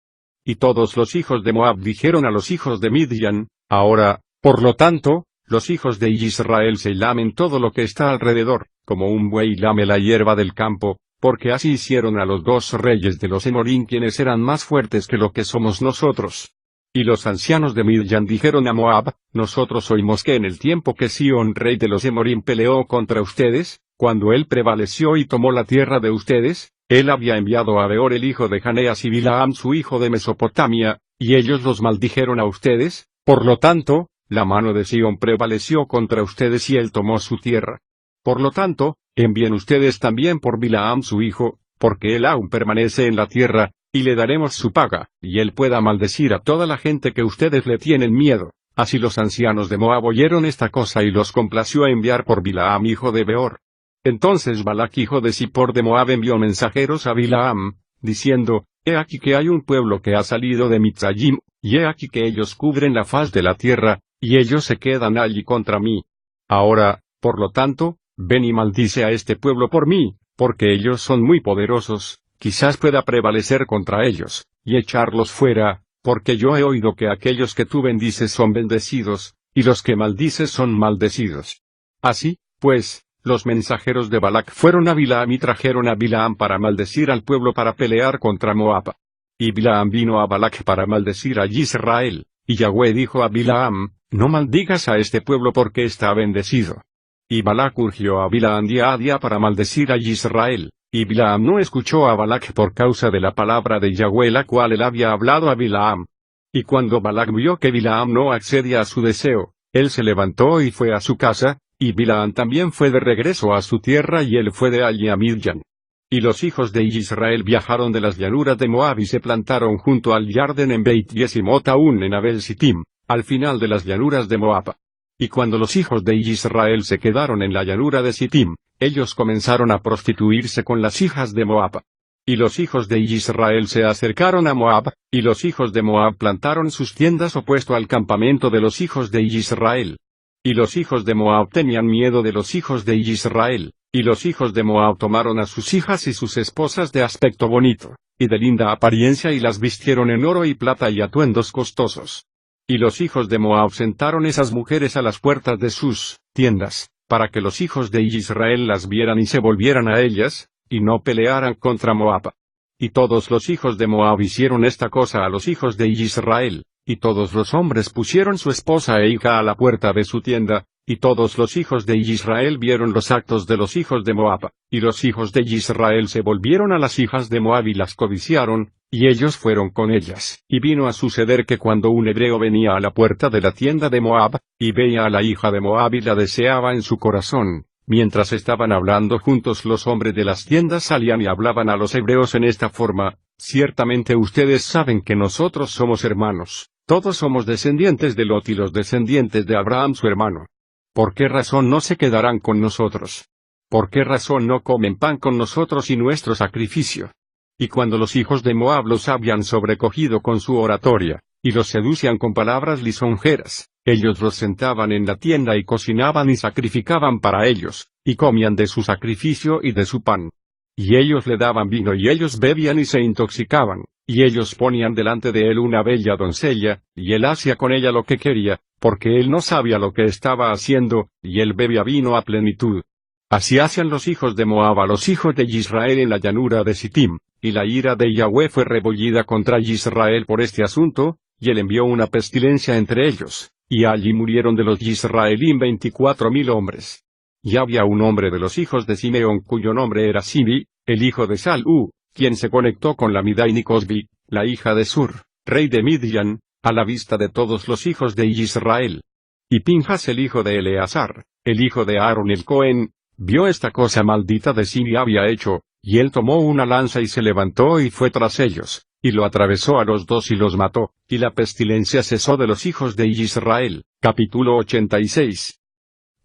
Y todos los hijos de Moab dijeron a los hijos de Midian, ahora, por lo tanto, los hijos de Israel se lamen todo lo que está alrededor, como un buey lame la hierba del campo, porque así hicieron a los dos reyes de los Emorín quienes eran más fuertes que lo que somos nosotros. Y los ancianos de Midian dijeron a Moab, nosotros oímos que en el tiempo que Sihón rey de los Emorín peleó contra ustedes, cuando él prevaleció y tomó la tierra de ustedes, él había enviado a Beor el hijo de Janeas y Bilaam su hijo de Mesopotamia, y ellos los maldijeron a ustedes, por lo tanto, la mano de Sihón prevaleció contra ustedes y él tomó su tierra. Por lo tanto, envíen ustedes también por Bilaam su hijo, porque él aún permanece en la tierra, y le daremos su paga, y él pueda maldecir a toda la gente que ustedes le tienen miedo. Así los ancianos de Moab oyeron esta cosa y los complació enviar por Bilaam hijo de Beor. Entonces Balac hijo de Zippor de Moab envió mensajeros a Bilaam, diciendo, he aquí que hay un pueblo que ha salido de Mitzrayim, y he aquí que ellos cubren la faz de la tierra, y ellos se quedan allí contra mí. Ahora, por lo tanto, ven y maldice a este pueblo por mí, porque ellos son muy poderosos, quizás pueda prevalecer contra ellos, y echarlos fuera, porque yo he oído que aquellos que tú bendices son bendecidos, y los que maldices son maldecidos. Así, pues, los mensajeros de Balac fueron a Bilaam y trajeron a Bilaam para maldecir al pueblo para pelear contra Moab. Y Bilaam vino a Balac para maldecir a Israel, y Yahweh dijo a Bilaam, no maldigas a este pueblo porque está bendecido. Y Balac urgió a Bilaam día a día para maldecir a Israel, y Bilaam no escuchó a Balac por causa de la palabra de Yahweh la cual él había hablado a Bilaam. Y cuando Balac vio que Bilaam no accedía a su deseo, él se levantó y fue a su casa, y Bilaam también fue de regreso a su tierra y él fue de allí a Midian. Y los hijos de Israel viajaron de las llanuras de Moab y se plantaron junto al Yarden en Beit Yesimot aún en Abel Sittim, al final de las llanuras de Moab. Y cuando los hijos de Israel se quedaron en la llanura de Sittim, ellos comenzaron a prostituirse con las hijas de Moab. Y los hijos de Israel se acercaron a Moab, y los hijos de Moab plantaron sus tiendas opuesto al campamento de los hijos de Israel. Y los hijos de Moab tenían miedo de los hijos de Israel, y los hijos de Moab tomaron a sus hijas y sus esposas de aspecto bonito, y de linda apariencia y las vistieron en oro y plata y atuendos costosos. Y los hijos de Moab sentaron esas mujeres a las puertas de sus tiendas, para que los hijos de Israel las vieran y se volvieran a ellas, y no pelearan contra Moab. Y todos los hijos de Moab hicieron esta cosa a los hijos de Israel, y todos los hombres pusieron su esposa e hija a la puerta de su tienda, y todos los hijos de Israel vieron los actos de los hijos de Moab, y los hijos de Israel se volvieron a las hijas de Moab y las codiciaron, y ellos fueron con ellas. Y vino a suceder que cuando un hebreo venía a la puerta de la tienda de Moab, y veía a la hija de Moab y la deseaba en su corazón, mientras estaban hablando juntos los hombres de las tiendas salían y hablaban a los hebreos en esta forma, ciertamente ustedes saben que nosotros somos hermanos, todos somos descendientes de Lot y los descendientes de Abraham su hermano. ¿Por qué razón no se quedarán con nosotros? ¿Por qué razón no comen pan con nosotros y nuestro sacrificio? Y cuando los hijos de Moab los habían sobrecogido con su oratoria, y los seducían con palabras lisonjeras, ellos los sentaban en la tienda y cocinaban y sacrificaban para ellos, y comían de su sacrificio y de su pan. Y ellos le daban vino y ellos bebían y se intoxicaban, y ellos ponían delante de él una bella doncella, y él hacía con ella lo que quería, porque él no sabía lo que estaba haciendo, y él bebía vino a plenitud. Así hacían los hijos de Moab a los hijos de Israel en la llanura de Sittim, y la ira de Yahweh fue rebollida contra Israel por este asunto, y él envió una pestilencia entre ellos, y allí murieron de los Israelín 24,000 hombres. Y había un hombre de los hijos de Simeón cuyo nombre era Sibi, el hijo de Salú, quien se conectó con la Midaini Cosbi, la hija de Sur, rey de Midian, a la vista de todos los hijos de Israel. Y Pinjas el hijo de Eleazar, el hijo de Aarón el Cohen, vio esta cosa maldita de Sibi había hecho, y él tomó una lanza y se levantó y fue tras ellos, y lo atravesó a los dos y los mató, y la pestilencia cesó de los hijos de Israel. Capítulo 86.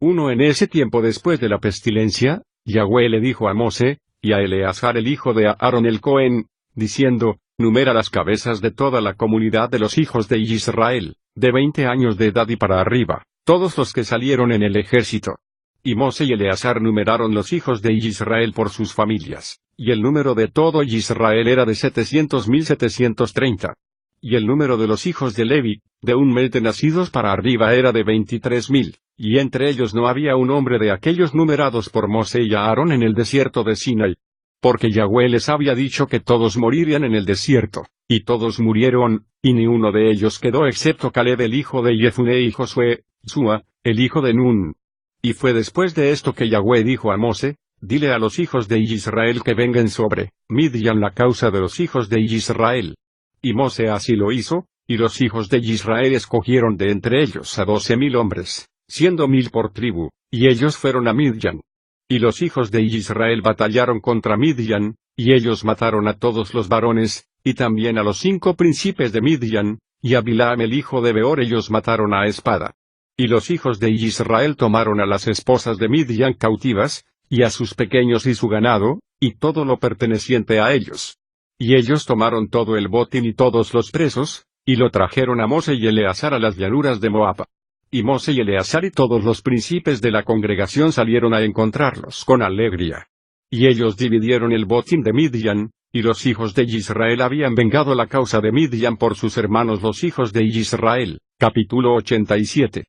En ese tiempo después de la pestilencia, Yahweh le dijo a Mose, y a Eleazar el hijo de Aarón el Cohen, diciendo, numera las cabezas de toda la comunidad de los hijos de Israel, de 20 años de edad y para arriba, todos los que salieron en el ejército. Y Mose y Eleazar numeraron los hijos de Israel por sus familias, y el número de todo Israel era de 700.730. Y el número de los hijos de Levi, de un mes de nacidos para arriba era de 23.000, y entre ellos no había un hombre de aquellos numerados por Mose y Aarón en el desierto de Sinai. Porque Yahweh les había dicho que todos morirían en el desierto, y todos murieron, y ni uno de ellos quedó excepto Caleb el hijo de Jefuné y Josué, Sua, el hijo de Nun. Y fue después de esto que Yahweh dijo a Mose, dile a los hijos de Israel que vengan sobre Midian la causa de los hijos de Israel. Y Mose así lo hizo, y los hijos de Israel escogieron de entre ellos a 12.000 hombres, siendo 1.000 por tribu, y ellos fueron a Midian. Y los hijos de Israel batallaron contra Midian, y ellos mataron a todos los varones, y también a los 5 príncipes de Midian, y a Bilaam el hijo de Beor ellos mataron a espada. Y los hijos de Israel tomaron a las esposas de Midian cautivas, y a sus pequeños y su ganado, y todo lo perteneciente a ellos. Y ellos tomaron todo el botín y todos los presos, y lo trajeron a Mose y Eleazar a las llanuras de Moab. Y Mose y Eleazar y todos los príncipes de la congregación salieron a encontrarlos con alegría. Y ellos dividieron el botín de Midian, y los hijos de Israel habían vengado la causa de Midian por sus hermanos los hijos de Israel. Capítulo 87.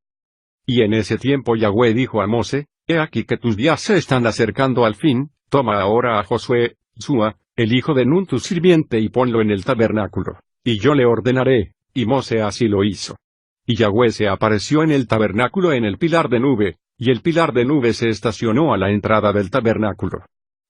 Y en ese tiempo Yahweh dijo a Mose, he aquí que tus días se están acercando al fin, toma ahora a Josué, Sua, el hijo de Nun tu sirviente y ponlo en el tabernáculo, y yo le ordenaré, y Mose así lo hizo. Y Yahweh se apareció en el tabernáculo en el pilar de nube, y el pilar de nube se estacionó a la entrada del tabernáculo.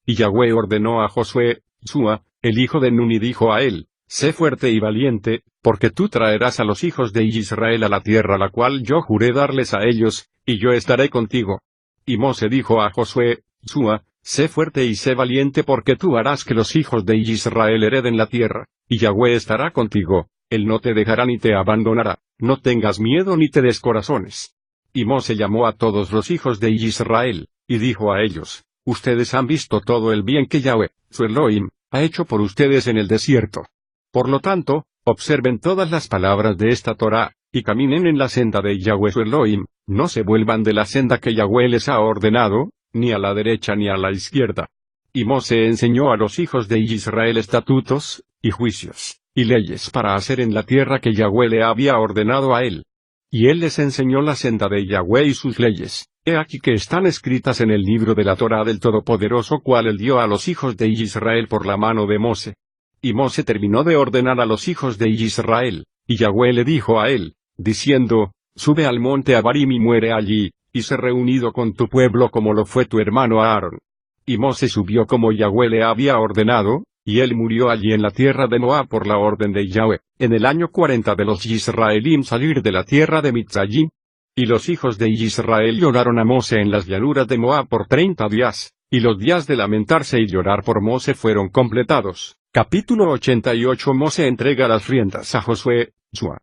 Y Yahweh ordenó a Josué, Sua, el hijo de Nun y dijo a él, sé fuerte y valiente, porque tú traerás a los hijos de Israel a la tierra la cual yo juré darles a ellos, y yo estaré contigo. Y Mose dijo a Josué, Sua, sé fuerte y sé valiente porque tú harás que los hijos de Israel hereden la tierra, y Yahweh estará contigo, él no te dejará ni te abandonará, no tengas miedo ni te des corazones. Y Mose llamó a todos los hijos de Israel, y dijo a ellos, ustedes han visto todo el bien que Yahweh, su Elohim, ha hecho por ustedes en el desierto. Por lo tanto, observen todas las palabras de esta Torá, y caminen en la senda de Yahweh su Elohim, no se vuelvan de la senda que Yahweh les ha ordenado, ni a la derecha ni a la izquierda. Y Mose enseñó a los hijos de Israel estatutos, y juicios, y leyes para hacer en la tierra que Yahweh le había ordenado a él. Y él les enseñó la senda de Yahweh y sus leyes, he aquí que están escritas en el libro de la Torá del Todopoderoso cual él dio a los hijos de Israel por la mano de Mose. Y Mose terminó de ordenar a los hijos de Israel, y Yahweh le dijo a él, diciendo, sube al monte Abarim y muere allí, y sé reunido con tu pueblo como lo fue tu hermano Aarón. Y Mose subió como Yahweh le había ordenado, y él murió allí en la tierra de Moab por la orden de Yahweh, en el año 40 de los Israelim salir de la tierra de Mitzrayim. Y los hijos de Israel lloraron a Mose en las llanuras de Moab por 30 días, y los días de lamentarse y llorar por Mose fueron completados. Capítulo 88. Mose entrega las riendas a Josué, Sua.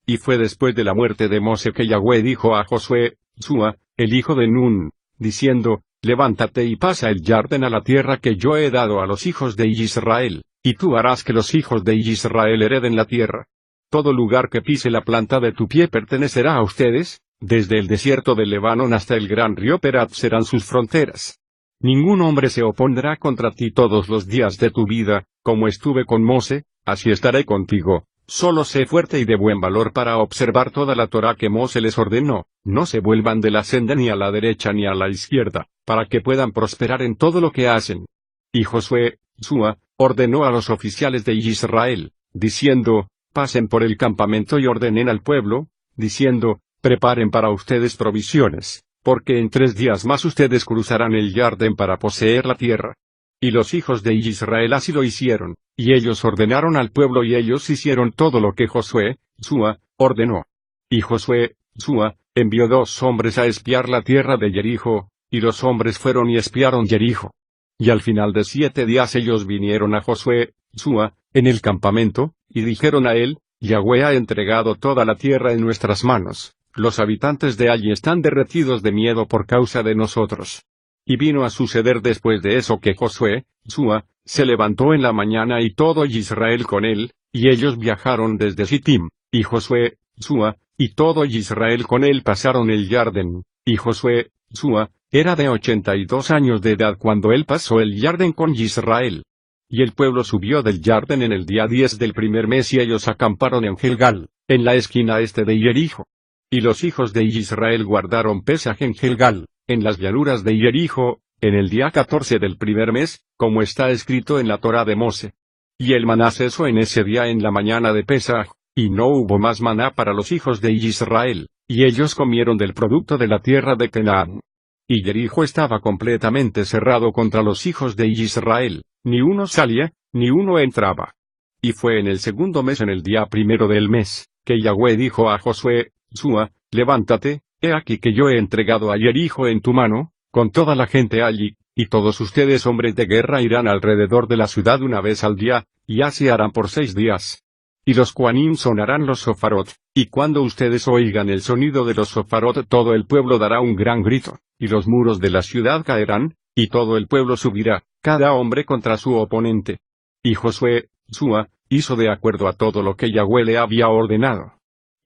Y fue después de la muerte de Mose que Yahweh dijo a Josué, Sua, el hijo de Nun, diciendo, levántate y pasa el Jordán a la tierra que yo he dado a los hijos de Israel, y tú harás que los hijos de Israel hereden la tierra. Todo lugar que pise la planta de tu pie pertenecerá a ustedes, desde el desierto de Lebanon hasta el gran río Perat serán sus fronteras. Ningún hombre se opondrá contra ti todos los días de tu vida, como estuve con Mose, así estaré contigo. Solo sé fuerte y de buen valor para observar toda la Torá que Mose les ordenó, no se vuelvan de la senda ni a la derecha ni a la izquierda, para que puedan prosperar en todo lo que hacen. Y Josué, Sua, ordenó a los oficiales de Israel, diciendo, pasen por el campamento y ordenen al pueblo, diciendo, preparen para ustedes provisiones, porque en 3 días más ustedes cruzarán el Jordán para poseer la tierra. Y los hijos de Israel así lo hicieron, y ellos ordenaron al pueblo y ellos hicieron todo lo que Josué, Sua, ordenó. Y Josué, Sua, envió 2 hombres a espiar la tierra de Jericho, y los hombres fueron y espiaron Jericho. Y al final de 7 días ellos vinieron a Josué, Sua, en el campamento, y dijeron a él, Yahweh ha entregado toda la tierra en nuestras manos, los habitantes de allí están derretidos de miedo por causa de nosotros. Y vino a suceder después de eso que Josué, Sua, se levantó en la mañana y todo Israel con él, y ellos viajaron desde Sittim, y Josué, Sua, y todo Israel con él pasaron el Jordán, y Josué, Sua, era de 82 años de edad cuando él pasó el Jordán con Israel. Y el pueblo subió del Jordán en el día 10 del primer mes y ellos acamparon en Gilgal, en la esquina este de Jericho. Y los hijos de Israel guardaron Pesaj en Gilgal, en las llanuras de Jericho, en el día 14 del primer mes, como está escrito en la Torá de Mose. Y el maná cesó en ese día en la mañana de Pesaj, y no hubo más maná para los hijos de Israel, y ellos comieron del producto de la tierra de Canaán. Y Jericho estaba completamente cerrado contra los hijos de Israel, ni uno salía, ni uno entraba. Y fue en el segundo mes en el día primero del mes, que Yahweh dijo a Josué, Sua, levántate, he aquí que yo he entregado a Jericho en tu mano, con toda la gente allí, y todos ustedes hombres de guerra irán alrededor de la ciudad una vez al día, y así harán por 6 días. Y los Kohanim sonarán los sofarot, y cuando ustedes oigan el sonido de los sofarot todo el pueblo dará un gran grito, y los muros de la ciudad caerán, y todo el pueblo subirá, cada hombre contra su oponente. Y Josué, Sua, hizo de acuerdo a todo lo que Yahweh le había ordenado.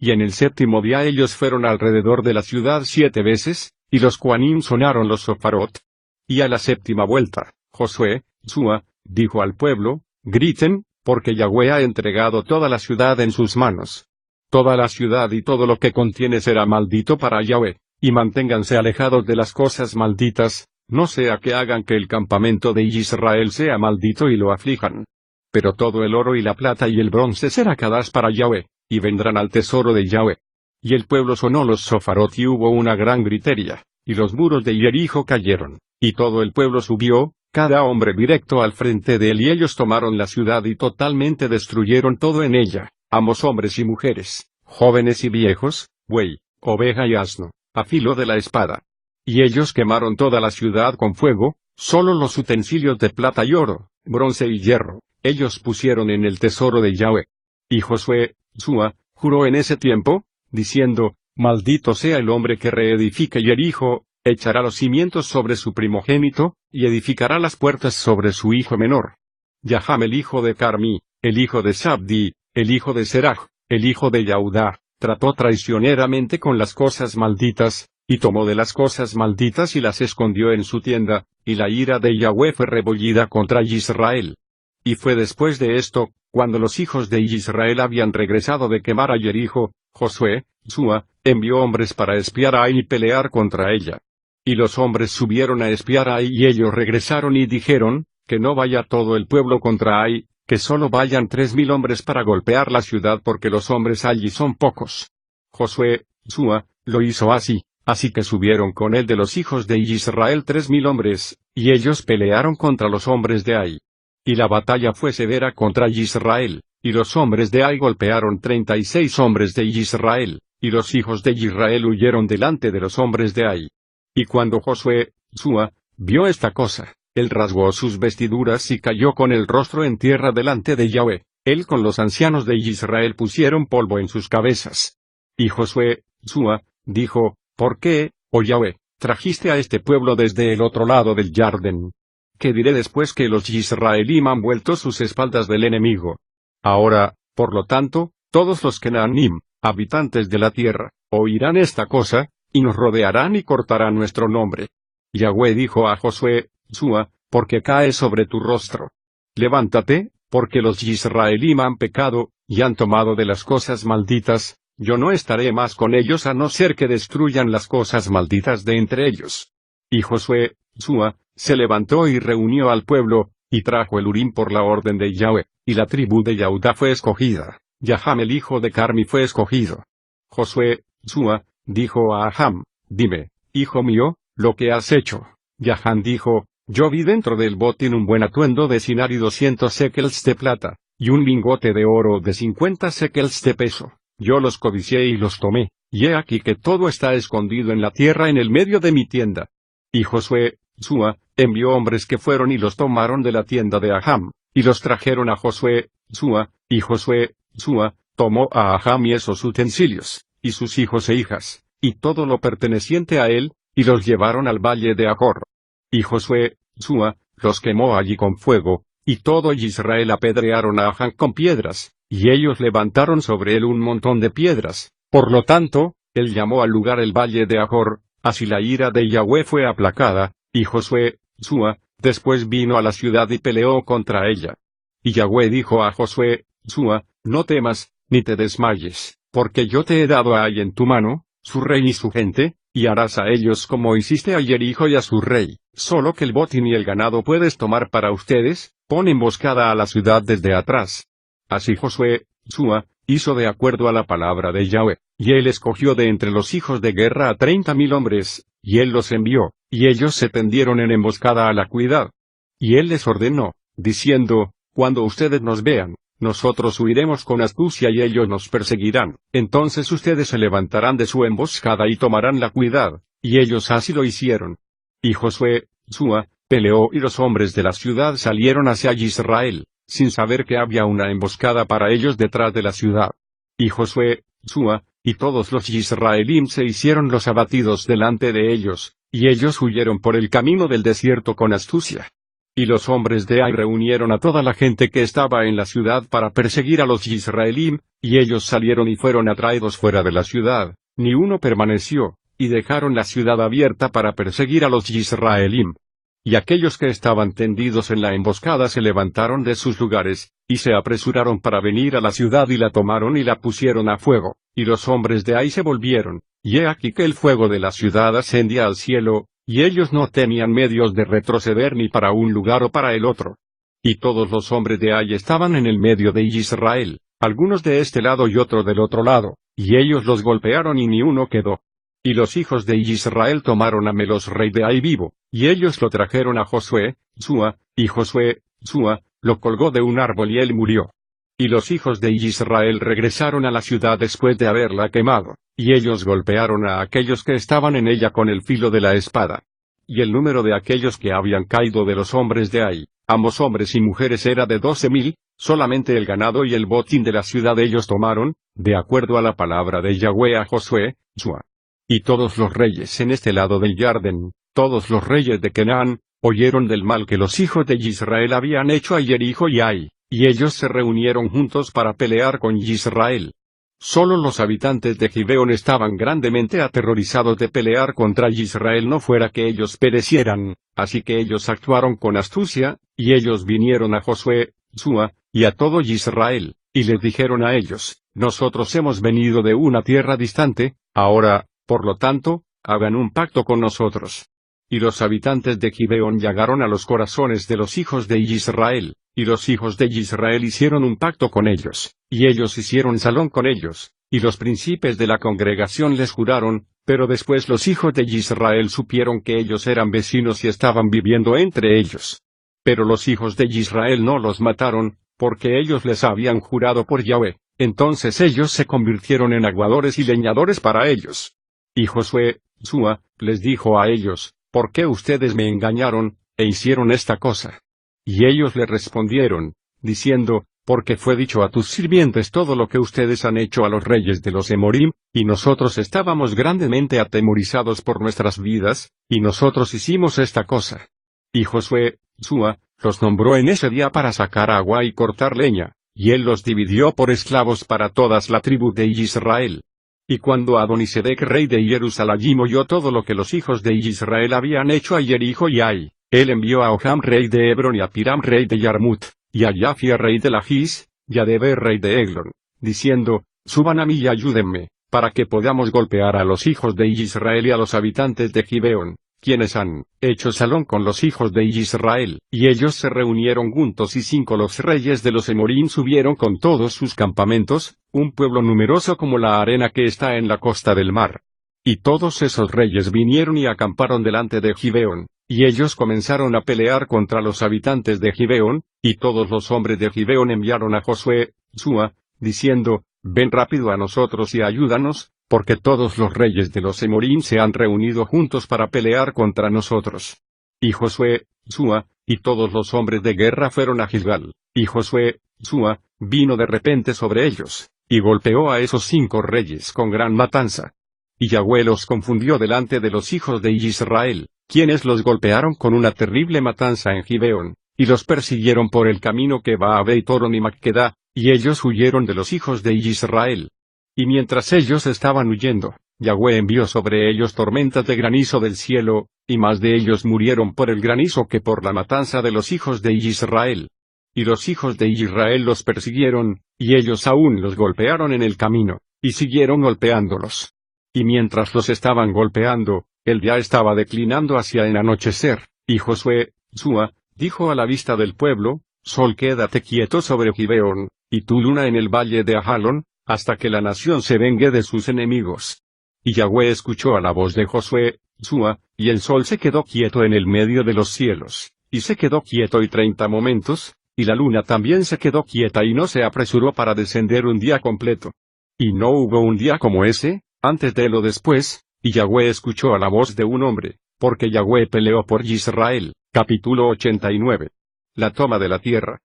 Y en el 7º día ellos fueron alrededor de la ciudad 7 veces, y los Kohanim sonaron los sofarot. Y a la 7ª vuelta, Josué, Sua, dijo al pueblo, griten, porque Yahweh ha entregado toda la ciudad en sus manos. Toda la ciudad y todo lo que contiene será maldito para Yahweh, y manténganse alejados de las cosas malditas, no sea que hagan que el campamento de Israel sea maldito y lo aflijan. Pero todo el oro y la plata y el bronce será Kadash para Yahweh, y vendrán al tesoro de Yahweh. Y el pueblo sonó los sofarot y hubo una gran gritería, y los muros de Jericho cayeron, y todo el pueblo subió, cada hombre directo al frente de él y ellos tomaron la ciudad y totalmente destruyeron todo en ella, ambos hombres y mujeres, jóvenes y viejos, buey, oveja y asno, a filo de la espada. Y ellos quemaron toda la ciudad con fuego, solo los utensilios de plata y oro, bronce y hierro, ellos pusieron en el tesoro de Yahweh. Y Josué, Sua, juró en ese tiempo, diciendo, maldito sea el hombre que reedifique Jericho, echará los cimientos sobre su primogénito, y edificará las puertas sobre su hijo menor. Yaham el hijo de Carmi, el hijo de Sabdi, el hijo de Serach, el hijo de Yaudá, trató traicioneramente con las cosas malditas, y tomó de las cosas malditas y las escondió en su tienda, y la ira de Yahweh fue rebullida contra Israel. Y fue después de esto, cuando los hijos de Israel habían regresado de quemar a Jericho, Josué, Sua, envió hombres para espiar a Ai y pelear contra ella. Y los hombres subieron a espiar a Ai y ellos regresaron y dijeron, que no vaya todo el pueblo contra Ai, que solo vayan 3000 hombres para golpear la ciudad porque los hombres allí son pocos. Josué, Sua, lo hizo así, así que subieron con él de los hijos de Israel 3000 hombres, y ellos pelearon contra los hombres de Ai. Y la batalla fue severa contra Israel, y los hombres de Ai golpearon 36 hombres de Israel, y los hijos de Israel huyeron delante de los hombres de Ai. Y cuando Josué, Sua, vio esta cosa, él rasgó sus vestiduras y cayó con el rostro en tierra delante de Yahweh, él con los ancianos de Israel pusieron polvo en sus cabezas. Y Josué, Sua, dijo, ¿por qué, oh Yahweh, trajiste a este pueblo desde el otro lado del Jordán? ¿Qué diré después que los israelíes han vuelto sus espaldas del enemigo? Ahora, por lo tanto, todos los Kenaanim, habitantes de la tierra, oirán esta cosa, y nos rodearán y cortarán nuestro nombre. Yahweh dijo a Josué, Sua, porque cae sobre tu rostro. Levántate, porque los israelíes han pecado, y han tomado de las cosas malditas, yo no estaré más con ellos a no ser que destruyan las cosas malditas de entre ellos. Y Josué, Sua, se levantó y reunió al pueblo, y trajo el Urim por la orden de Yahweh, y la tribu de Yaudá fue escogida, Yaham el hijo de Carmi fue escogido. Josué, Sua, dijo a Aham, dime, hijo mío, lo que has hecho. Yahán dijo, yo vi dentro del botín un buen atuendo de sinar y 200 shekels de plata, y un lingote de oro de 50 shekels de peso. Yo los codicié y los tomé, y he aquí que todo está escondido en la tierra en el medio de mi tienda. Y Josué, Sua, envió hombres que fueron y los tomaron de la tienda de Aham, y los trajeron a Josué, Sua, y Josué, Sua, tomó a Aham y esos utensilios, y sus hijos e hijas, y todo lo perteneciente a él, y los llevaron al valle de Acor. Y Josué, Sua, los quemó allí con fuego, y todo Israel apedrearon a Aham con piedras, y ellos levantaron sobre él un montón de piedras. Por lo tanto, él llamó al lugar el valle de Acor. Así la ira de Yahweh fue aplacada, y Josué, Sua, después vino a la ciudad y peleó contra ella. Y Yahweh dijo a Josué, Sua, no temas, ni te desmayes, porque yo te he dado ahí en tu mano, su rey y su gente, y harás a ellos como hiciste a Jericho y a su rey, solo que el botín y el ganado puedes tomar para ustedes, pon emboscada a la ciudad desde atrás. Así Josué, Sua, hizo de acuerdo a la palabra de Yahweh, y él escogió de entre los hijos de guerra a 30,000 hombres, y él los envió, y ellos se tendieron en emboscada a la ciudad. Y él les ordenó, diciendo, cuando ustedes nos vean, nosotros huiremos con astucia y ellos nos perseguirán, entonces ustedes se levantarán de su emboscada y tomarán la ciudad, y ellos así lo hicieron. Y Josué, Sua, peleó y los hombres de la ciudad salieron hacia Israel, sin saber que había una emboscada para ellos detrás de la ciudad. Y Josué, Sua, y todos los israelíes se hicieron los abatidos delante de ellos, y ellos huyeron por el camino del desierto con astucia. Y los hombres de Ai reunieron a toda la gente que estaba en la ciudad para perseguir a los israelíes, y ellos salieron y fueron atraídos fuera de la ciudad, ni uno permaneció, y dejaron la ciudad abierta para perseguir a los israelíes. Y aquellos que estaban tendidos en la emboscada se levantaron de sus lugares, y se apresuraron para venir a la ciudad y la tomaron y la pusieron a fuego, y los hombres de Ai se volvieron, y he aquí que el fuego de la ciudad ascendía al cielo, y ellos no tenían medios de retroceder ni para un lugar o para el otro. Y todos los hombres de Ai estaban en el medio de Israel, algunos de este lado y otro del otro lado, y ellos los golpearon y ni uno quedó. Y los hijos de Israel tomaron a Melos rey de Ai vivo, y ellos lo trajeron a Josué, Sua, y Josué, Sua, lo colgó de un árbol y él murió. Y los hijos de Israel regresaron a la ciudad después de haberla quemado, y ellos golpearon a aquellos que estaban en ella con el filo de la espada. Y el número de aquellos que habían caído de los hombres de Ai, ambos hombres y mujeres era de 12,000, solamente el ganado y el botín de la ciudad ellos tomaron, de acuerdo a la palabra de Yahweh a Josué, Sua. Y todos los reyes en este lado del Jordán, todos los reyes de Canaán, oyeron del mal que los hijos de Israel habían hecho a Jericho y Ai, y ellos se reunieron juntos para pelear con Israel. Solo los habitantes de Gibeón estaban grandemente aterrorizados de pelear contra Israel no fuera que ellos perecieran, así que ellos actuaron con astucia, y ellos vinieron a Josué, Sua, y a todo Israel, y les dijeron a ellos, nosotros hemos venido de una tierra distante, ahora, por lo tanto, hagan un pacto con nosotros. Y los habitantes de Gibeón llegaron a los corazones de los hijos de Israel, y los hijos de Israel hicieron un pacto con ellos, y ellos hicieron salón con ellos, y los príncipes de la congregación les juraron, pero después los hijos de Israel supieron que ellos eran vecinos y estaban viviendo entre ellos. Pero los hijos de Israel no los mataron, porque ellos les habían jurado por Yahweh, entonces ellos se convirtieron en aguadores y leñadores para ellos. Y Josué, Sua, les dijo a ellos, ¿por qué ustedes me engañaron, e hicieron esta cosa? Y ellos le respondieron, diciendo, porque fue dicho a tus sirvientes todo lo que ustedes han hecho a los reyes de los Emorim, y nosotros estábamos grandemente atemorizados por nuestras vidas, y nosotros hicimos esta cosa. Y Josué, Sua, los nombró en ese día para sacar agua y cortar leña, y él los dividió por esclavos para todas la tribu de Israel. Y cuando Adonisedec rey de Jerusalem oyó todo lo que los hijos de Israel habían hecho a Jericho y Ai, él envió a Oham rey de Hebrón y a Piram rey de Yarmut, y a Jafia rey de Lachis, y a Deber rey de Eglon, diciendo, suban a mí y ayúdenme, para que podamos golpear a los hijos de Israel y a los habitantes de Gibeón, quienes han hecho salón con los hijos de Israel. Y ellos se reunieron juntos y 5 los reyes de los Emorín subieron con todos sus campamentos, un pueblo numeroso como la arena que está en la costa del mar. Y todos esos reyes vinieron y acamparon delante de Gibeón, y ellos comenzaron a pelear contra los habitantes de Gibeón, y todos los hombres de Gibeón enviaron a Josué, Sua, diciendo, ven rápido a nosotros y ayúdanos, porque todos los reyes de los Emorim se han reunido juntos para pelear contra nosotros. Y Josué, Sua, y todos los hombres de guerra fueron a Gilgal, y Josué, Sua, vino de repente sobre ellos, y golpeó a esos 5 reyes con gran matanza. Y Yahweh los confundió delante de los hijos de Israel, quienes los golpearon con una terrible matanza en Gibeón, y los persiguieron por el camino que va a Beit-Horon y Macqueda, y ellos huyeron de los hijos de Israel. Y mientras ellos estaban huyendo, Yahweh envió sobre ellos tormentas de granizo del cielo, y más de ellos murieron por el granizo que por la matanza de los hijos de Israel. Y los hijos de Israel los persiguieron, y ellos aún los golpearon en el camino, y siguieron golpeándolos. Y mientras los estaban golpeando, el día estaba declinando hacia el anochecer, y Josué, Sua, dijo a la vista del pueblo, Sol quédate quieto sobre Gibeón, y tú luna en el valle de Ajalón, hasta que la nación se vengue de sus enemigos. Y Yahweh escuchó a la voz de Josué, Sua, y el sol se quedó quieto en el medio de los cielos, y se quedó quieto y 30 momentos, y la luna también se quedó quieta y no se apresuró para descender un día completo. Y no hubo un día como ese, antes de él o después, y Yahweh escuchó a la voz de un hombre, porque Yahweh peleó por Israel. Capítulo 89. La toma de la tierra.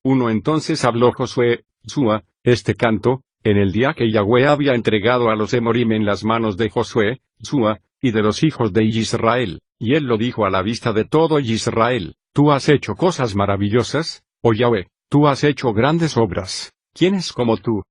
Entonces habló Josué, Sua, este canto, en el día que Yahweh había entregado a los Emorim en las manos de Josué, Sua, y de los hijos de Israel, y él lo dijo a la vista de todo Israel, tú has hecho cosas maravillosas, oh Yahweh, tú has hecho grandes obras, ¿quién es como tú?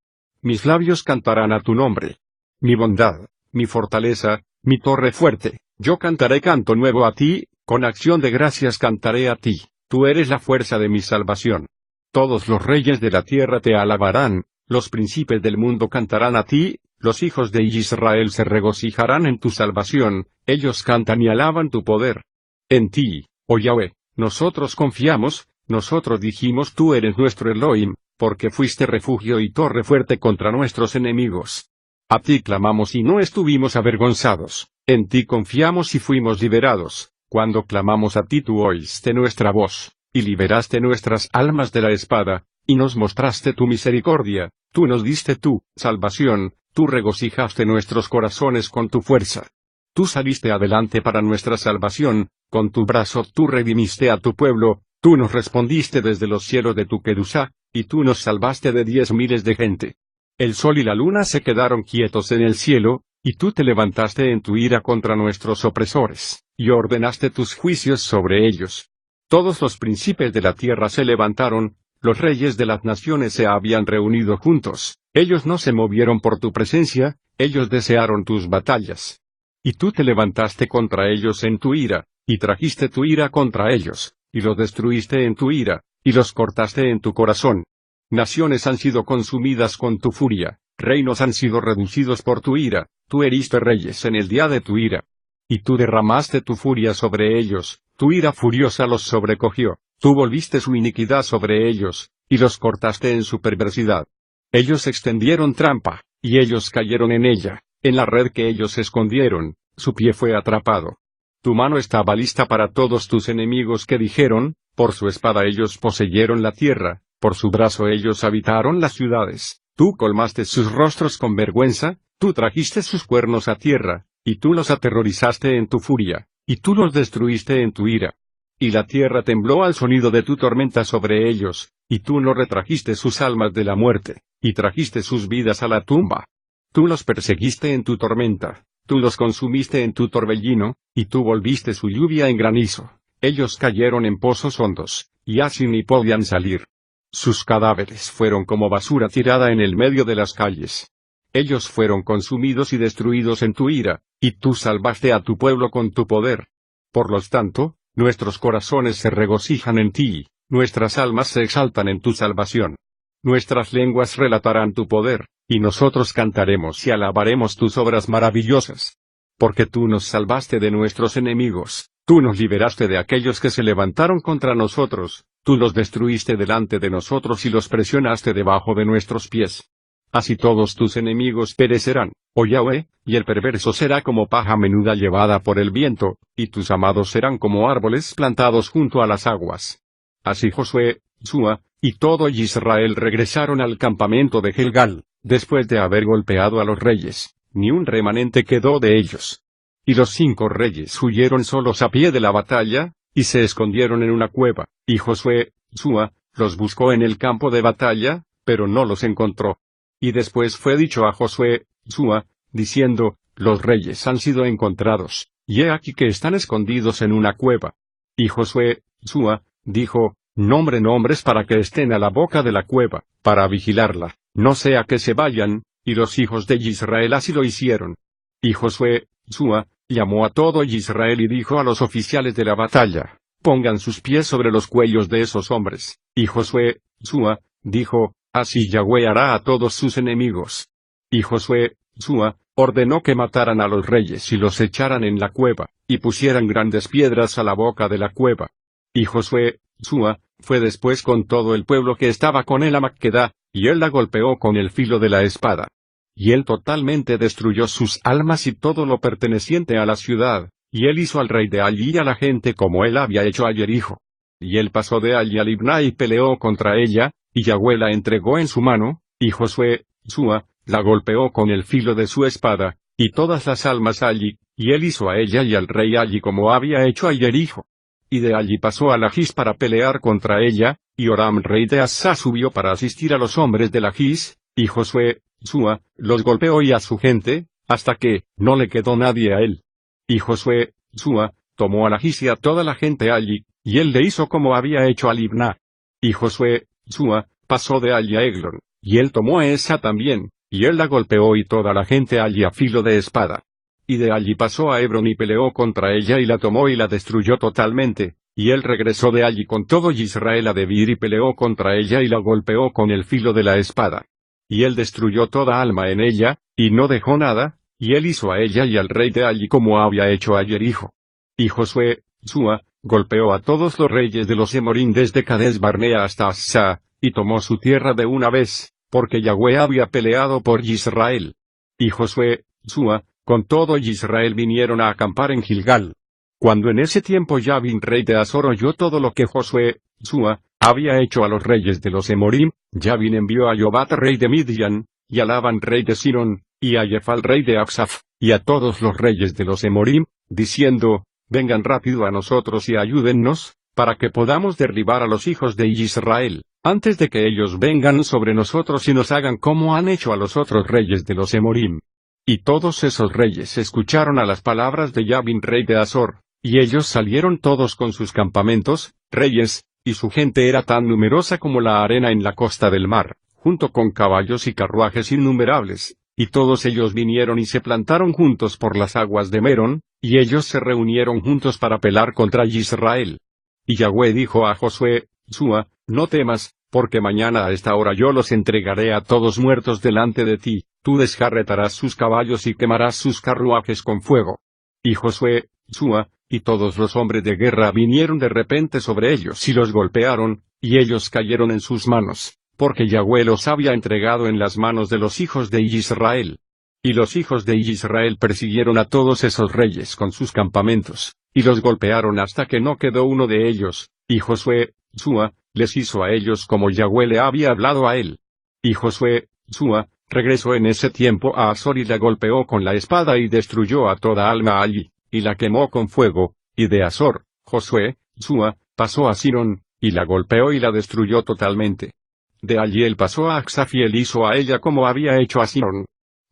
Mis labios cantarán a tu nombre. Mi bondad, mi fortaleza, mi torre fuerte, yo cantaré canto nuevo a ti, con acción de gracias cantaré a ti, tú eres la fuerza de mi salvación. Todos los reyes de la tierra te alabarán, los príncipes del mundo cantarán a ti, los hijos de Israel se regocijarán en tu salvación, ellos cantan y alaban tu poder. En ti, oh Yahweh, nosotros confiamos, nosotros dijimos tú eres nuestro Elohim, porque fuiste refugio y torre fuerte contra nuestros enemigos. A ti clamamos y no estuvimos avergonzados, en ti confiamos y fuimos liberados, cuando clamamos a ti tú oíste nuestra voz, y liberaste nuestras almas de la espada, y nos mostraste tu misericordia, tú nos diste tu salvación, tú regocijaste nuestros corazones con tu fuerza. Tú saliste adelante para nuestra salvación, con tu brazo tú redimiste a tu pueblo, tú nos respondiste desde los cielos de tu Kedusá, y tú nos salvaste de 10,000 de gente. El sol y la luna se quedaron quietos en el cielo, y tú te levantaste en tu ira contra nuestros opresores, y ordenaste tus juicios sobre ellos. Todos los príncipes de la tierra se levantaron, los reyes de las naciones se habían reunido juntos, ellos no se movieron por tu presencia, ellos desearon tus batallas. Y tú te levantaste contra ellos en tu ira, y trajiste tu ira contra ellos, y los destruiste en tu ira, y los cortaste en tu corazón. Naciones han sido consumidas con tu furia, reinos han sido reducidos por tu ira, tú heriste reyes en el día de tu ira. Y tú derramaste tu furia sobre ellos, tu ira furiosa los sobrecogió, tú volviste su iniquidad sobre ellos, y los cortaste en su perversidad. Ellos extendieron trampa, y ellos cayeron en ella, en la red que ellos escondieron, su pie fue atrapado. Tu mano estaba lista para todos tus enemigos que dijeron, por su espada ellos poseyeron la tierra, por su brazo ellos habitaron las ciudades, tú colmaste sus rostros con vergüenza, tú trajiste sus cuernos a tierra, y tú los aterrorizaste en tu furia, y tú los destruiste en tu ira. Y la tierra tembló al sonido de tu tormenta sobre ellos, y tú no retrajiste sus almas de la muerte, y trajiste sus vidas a la tumba. Tú los perseguiste en tu tormenta, tú los consumiste en tu torbellino, y tú volviste su lluvia en granizo. Ellos cayeron en pozos hondos, y así ni podían salir. Sus cadáveres fueron como basura tirada en el medio de las calles. Ellos fueron consumidos y destruidos en tu ira, y tú salvaste a tu pueblo con tu poder. Por lo tanto, nuestros corazones se regocijan en ti, nuestras almas se exaltan en tu salvación. Nuestras lenguas relatarán tu poder, y nosotros cantaremos y alabaremos tus obras maravillosas. Porque tú nos salvaste de nuestros enemigos, tú nos liberaste de aquellos que se levantaron contra nosotros, tú los destruiste delante de nosotros y los presionaste debajo de nuestros pies. Así todos tus enemigos perecerán, oh Yahweh, y el perverso será como paja menuda llevada por el viento, y tus amados serán como árboles plantados junto a las aguas. Así Josué, Sua, y todo Israel regresaron al campamento de Gilgal, después de haber golpeado a los reyes, ni un remanente quedó de ellos. Y los 5 reyes huyeron solos a pie de la batalla, y se escondieron en una cueva, y Josué, Sua, los buscó en el campo de batalla, pero no los encontró. Y después fue dicho a Josué, Sua, diciendo, los reyes han sido encontrados, y he aquí que están escondidos en una cueva. Y Josué, Sua, dijo, nombren hombres para que estén a la boca de la cueva, para vigilarla, no sea que se vayan, y los hijos de Israel así lo hicieron. Y Josué, Sua, llamó a todo Israel y dijo a los oficiales de la batalla, pongan sus pies sobre los cuellos de esos hombres. Y Josué, Sua, dijo, así Yahweh hará a todos sus enemigos. Y Josué, Sua, ordenó que mataran a los reyes y los echaran en la cueva, y pusieran grandes piedras a la boca de la cueva. Y Josué, Sua, fue después con todo el pueblo que estaba con él a Macquedá, y él la golpeó con el filo de la espada. Y él totalmente destruyó sus almas y todo lo perteneciente a la ciudad, y él hizo al rey de allí y a la gente como él había hecho a Jerijo. Y él pasó de allí a Libná y peleó contra ella, y Yahweh la entregó en su mano, y Josué, Sua, la golpeó con el filo de su espada, y todas las almas allí, y él hizo a ella y al rey allí como había hecho a Jerijo. Y de allí pasó a Lachis para pelear contra ella, y Joram rey de Asa subió para asistir a los hombres de Lachis, y Josué, Sua, los golpeó y a su gente, hasta que no le quedó nadie a él. Y Josué, Sua, tomó a Lachis y a toda la gente allí, y él le hizo como había hecho a Libná. Y Josué, Sua, pasó de allí a Eglon, y él tomó a esa también, y él la golpeó y toda la gente allí a filo de espada. Y de allí pasó a Hebrón y peleó contra ella y la tomó y la destruyó totalmente, y él regresó de allí con todo Israel a Debir y peleó contra ella y la golpeó con el filo de la espada. Y él destruyó toda alma en ella, y no dejó nada, y él hizo a ella y al rey de allí como había hecho a Jerijo. Y Josué, Sua, golpeó a todos los reyes de los Emorín desde Cades Barnea hasta Asa, y tomó su tierra de una vez, porque Yahweh había peleado por Israel. Y Josué, Sua, con todo Israel vinieron a acampar en Gilgal. Cuando en ese tiempo Yabin rey de Azor oyó todo lo que Josué, Sua, había hecho a los reyes de los Emorim, Yabin envió a Jobat rey de Midian, y a Laban rey de Sidón, y a Jefal rey de Aksaf, y a todos los reyes de los Emorim, diciendo, vengan rápido a nosotros y ayúdennos, para que podamos derribar a los hijos de Israel, antes de que ellos vengan sobre nosotros y nos hagan como han hecho a los otros reyes de los Emorim. Y todos esos reyes escucharon a las palabras de Yabin rey de Azor, y ellos salieron todos con sus campamentos, reyes, y su gente era tan numerosa como la arena en la costa del mar, junto con caballos y carruajes innumerables, y todos ellos vinieron y se plantaron juntos por las aguas de Merón, y ellos se reunieron juntos para pelear contra Israel. Y Yahweh dijo a Josué, Sua, no temas, porque mañana a esta hora yo los entregaré a todos muertos delante de ti, tú desjarretarás sus caballos y quemarás sus carruajes con fuego. Y Josué, Sua, y todos los hombres de guerra vinieron de repente sobre ellos y los golpearon, y ellos cayeron en sus manos, porque Yahweh los había entregado en las manos de los hijos de Israel. Y los hijos de Israel persiguieron a todos esos reyes con sus campamentos, y los golpearon hasta que no quedó uno de ellos, y Josué, Sua, les hizo a ellos como Yahweh le había hablado a él. Y Josué, Sua, regresó en ese tiempo a Azor y la golpeó con la espada y destruyó a toda alma allí, y la quemó con fuego, y de Azor, Josué, Sua, pasó a Sidón, y la golpeó y la destruyó totalmente. De allí él pasó a Aksaf y él hizo a ella como había hecho a Sidón.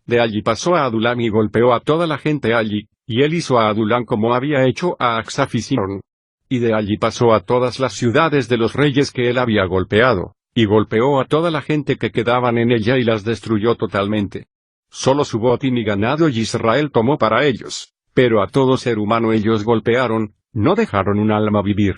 De allí pasó a Adulam y golpeó a toda la gente allí, y él hizo a Adulam como había hecho a Aksaf y Sidón. Y de allí pasó a todas las ciudades de los reyes que él había golpeado, y golpeó a toda la gente que quedaban en ella y las destruyó totalmente. Solo su botín y ganado Israel tomó para ellos, pero a todo ser humano ellos golpearon, no dejaron un alma vivir.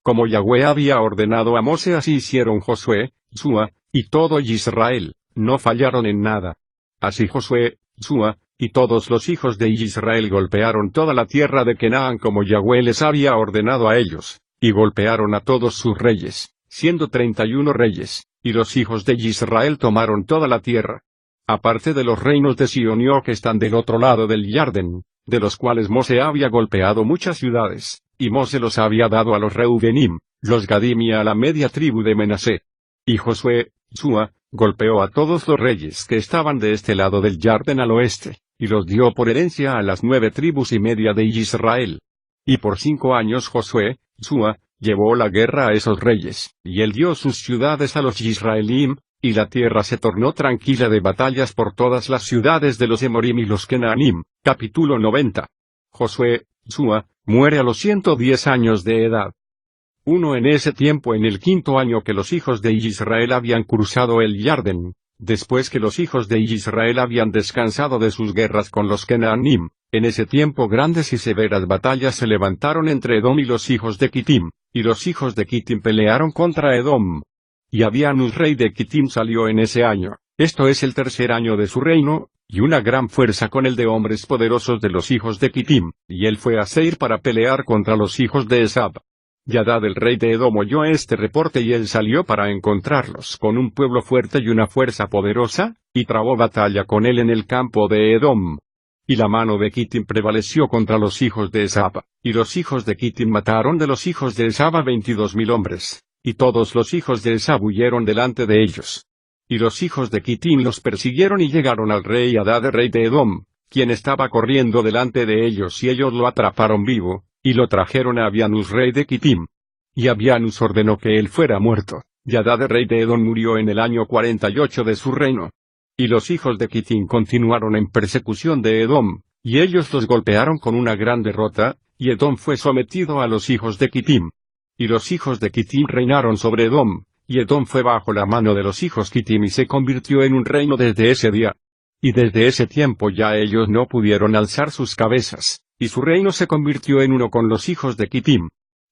Como Yahweh había ordenado a Mose así hicieron Josué, Sua, y todo Israel, no fallaron en nada. Así Josué, Sua, y todos los hijos de Israel golpearon toda la tierra de Canaán como Yahweh les había ordenado a ellos, y golpearon a todos sus reyes, siendo 31 reyes, y los hijos de Israel tomaron toda la tierra. aparte de los reinos de Sion y Og que están del otro lado del Jardín, de los cuales Mose había golpeado muchas ciudades, y Mose los había dado a los Reubenim, los Gadim y a la media tribu de Menasé. Y Josué, Sua, golpeó a todos los reyes que estaban de este lado del Jardín al oeste, y los dio por herencia a las 9 tribus y media de Israel. Y por 5 años Josué, Sua, llevó la guerra a esos reyes, y él dio sus ciudades a los Israelim, y la tierra se tornó tranquila de batallas por todas las ciudades de los Emorim y los Kenaanim. Capítulo 90. Josué, Sua, muere a los 110 años de edad. En ese tiempo, en el 5.º año que los hijos de Israel habían cruzado el Jardín, después que los hijos de Israel habían descansado de sus guerras con los Kenaanim, en ese tiempo grandes y severas batallas se levantaron entre Edom y los hijos de Kitim, y los hijos de Kitim pelearon contra Edom. Y Abianus rey de Kitim salió en ese año, esto es el 3.er año de su reino, y una gran fuerza con el de hombres poderosos de los hijos de Kitim, y él fue a Seir para pelear contra los hijos de Esab. Y Hadad el rey de Edom oyó este reporte y él salió para encontrarlos con un pueblo fuerte y una fuerza poderosa, y trabó batalla con él en el campo de Edom. Y la mano de Kitim prevaleció contra los hijos de Esab, y los hijos de Kitim mataron de los hijos de Esab a 22.000 hombres, y todos los hijos de Esab huyeron delante de ellos. Y los hijos de Kitim los persiguieron y llegaron al rey Hadad el rey de Edom, quien estaba corriendo delante de ellos, y ellos lo atraparon vivo, y lo trajeron a Abianus rey de Kitim. Y Abianus ordenó que él fuera muerto, y Hadad el rey de Edom murió en el año 48 de su reino. Y los hijos de Kitim continuaron en persecución de Edom, y ellos los golpearon con una gran derrota, y Edom fue sometido a los hijos de Kitim. Y los hijos de Kitim reinaron sobre Edom, y Edom fue bajo la mano de los hijos Kitim y se convirtió en un reino desde ese día. Y desde ese tiempo ya ellos no pudieron alzar sus cabezas, y su reino se convirtió en uno con los hijos de Kitim.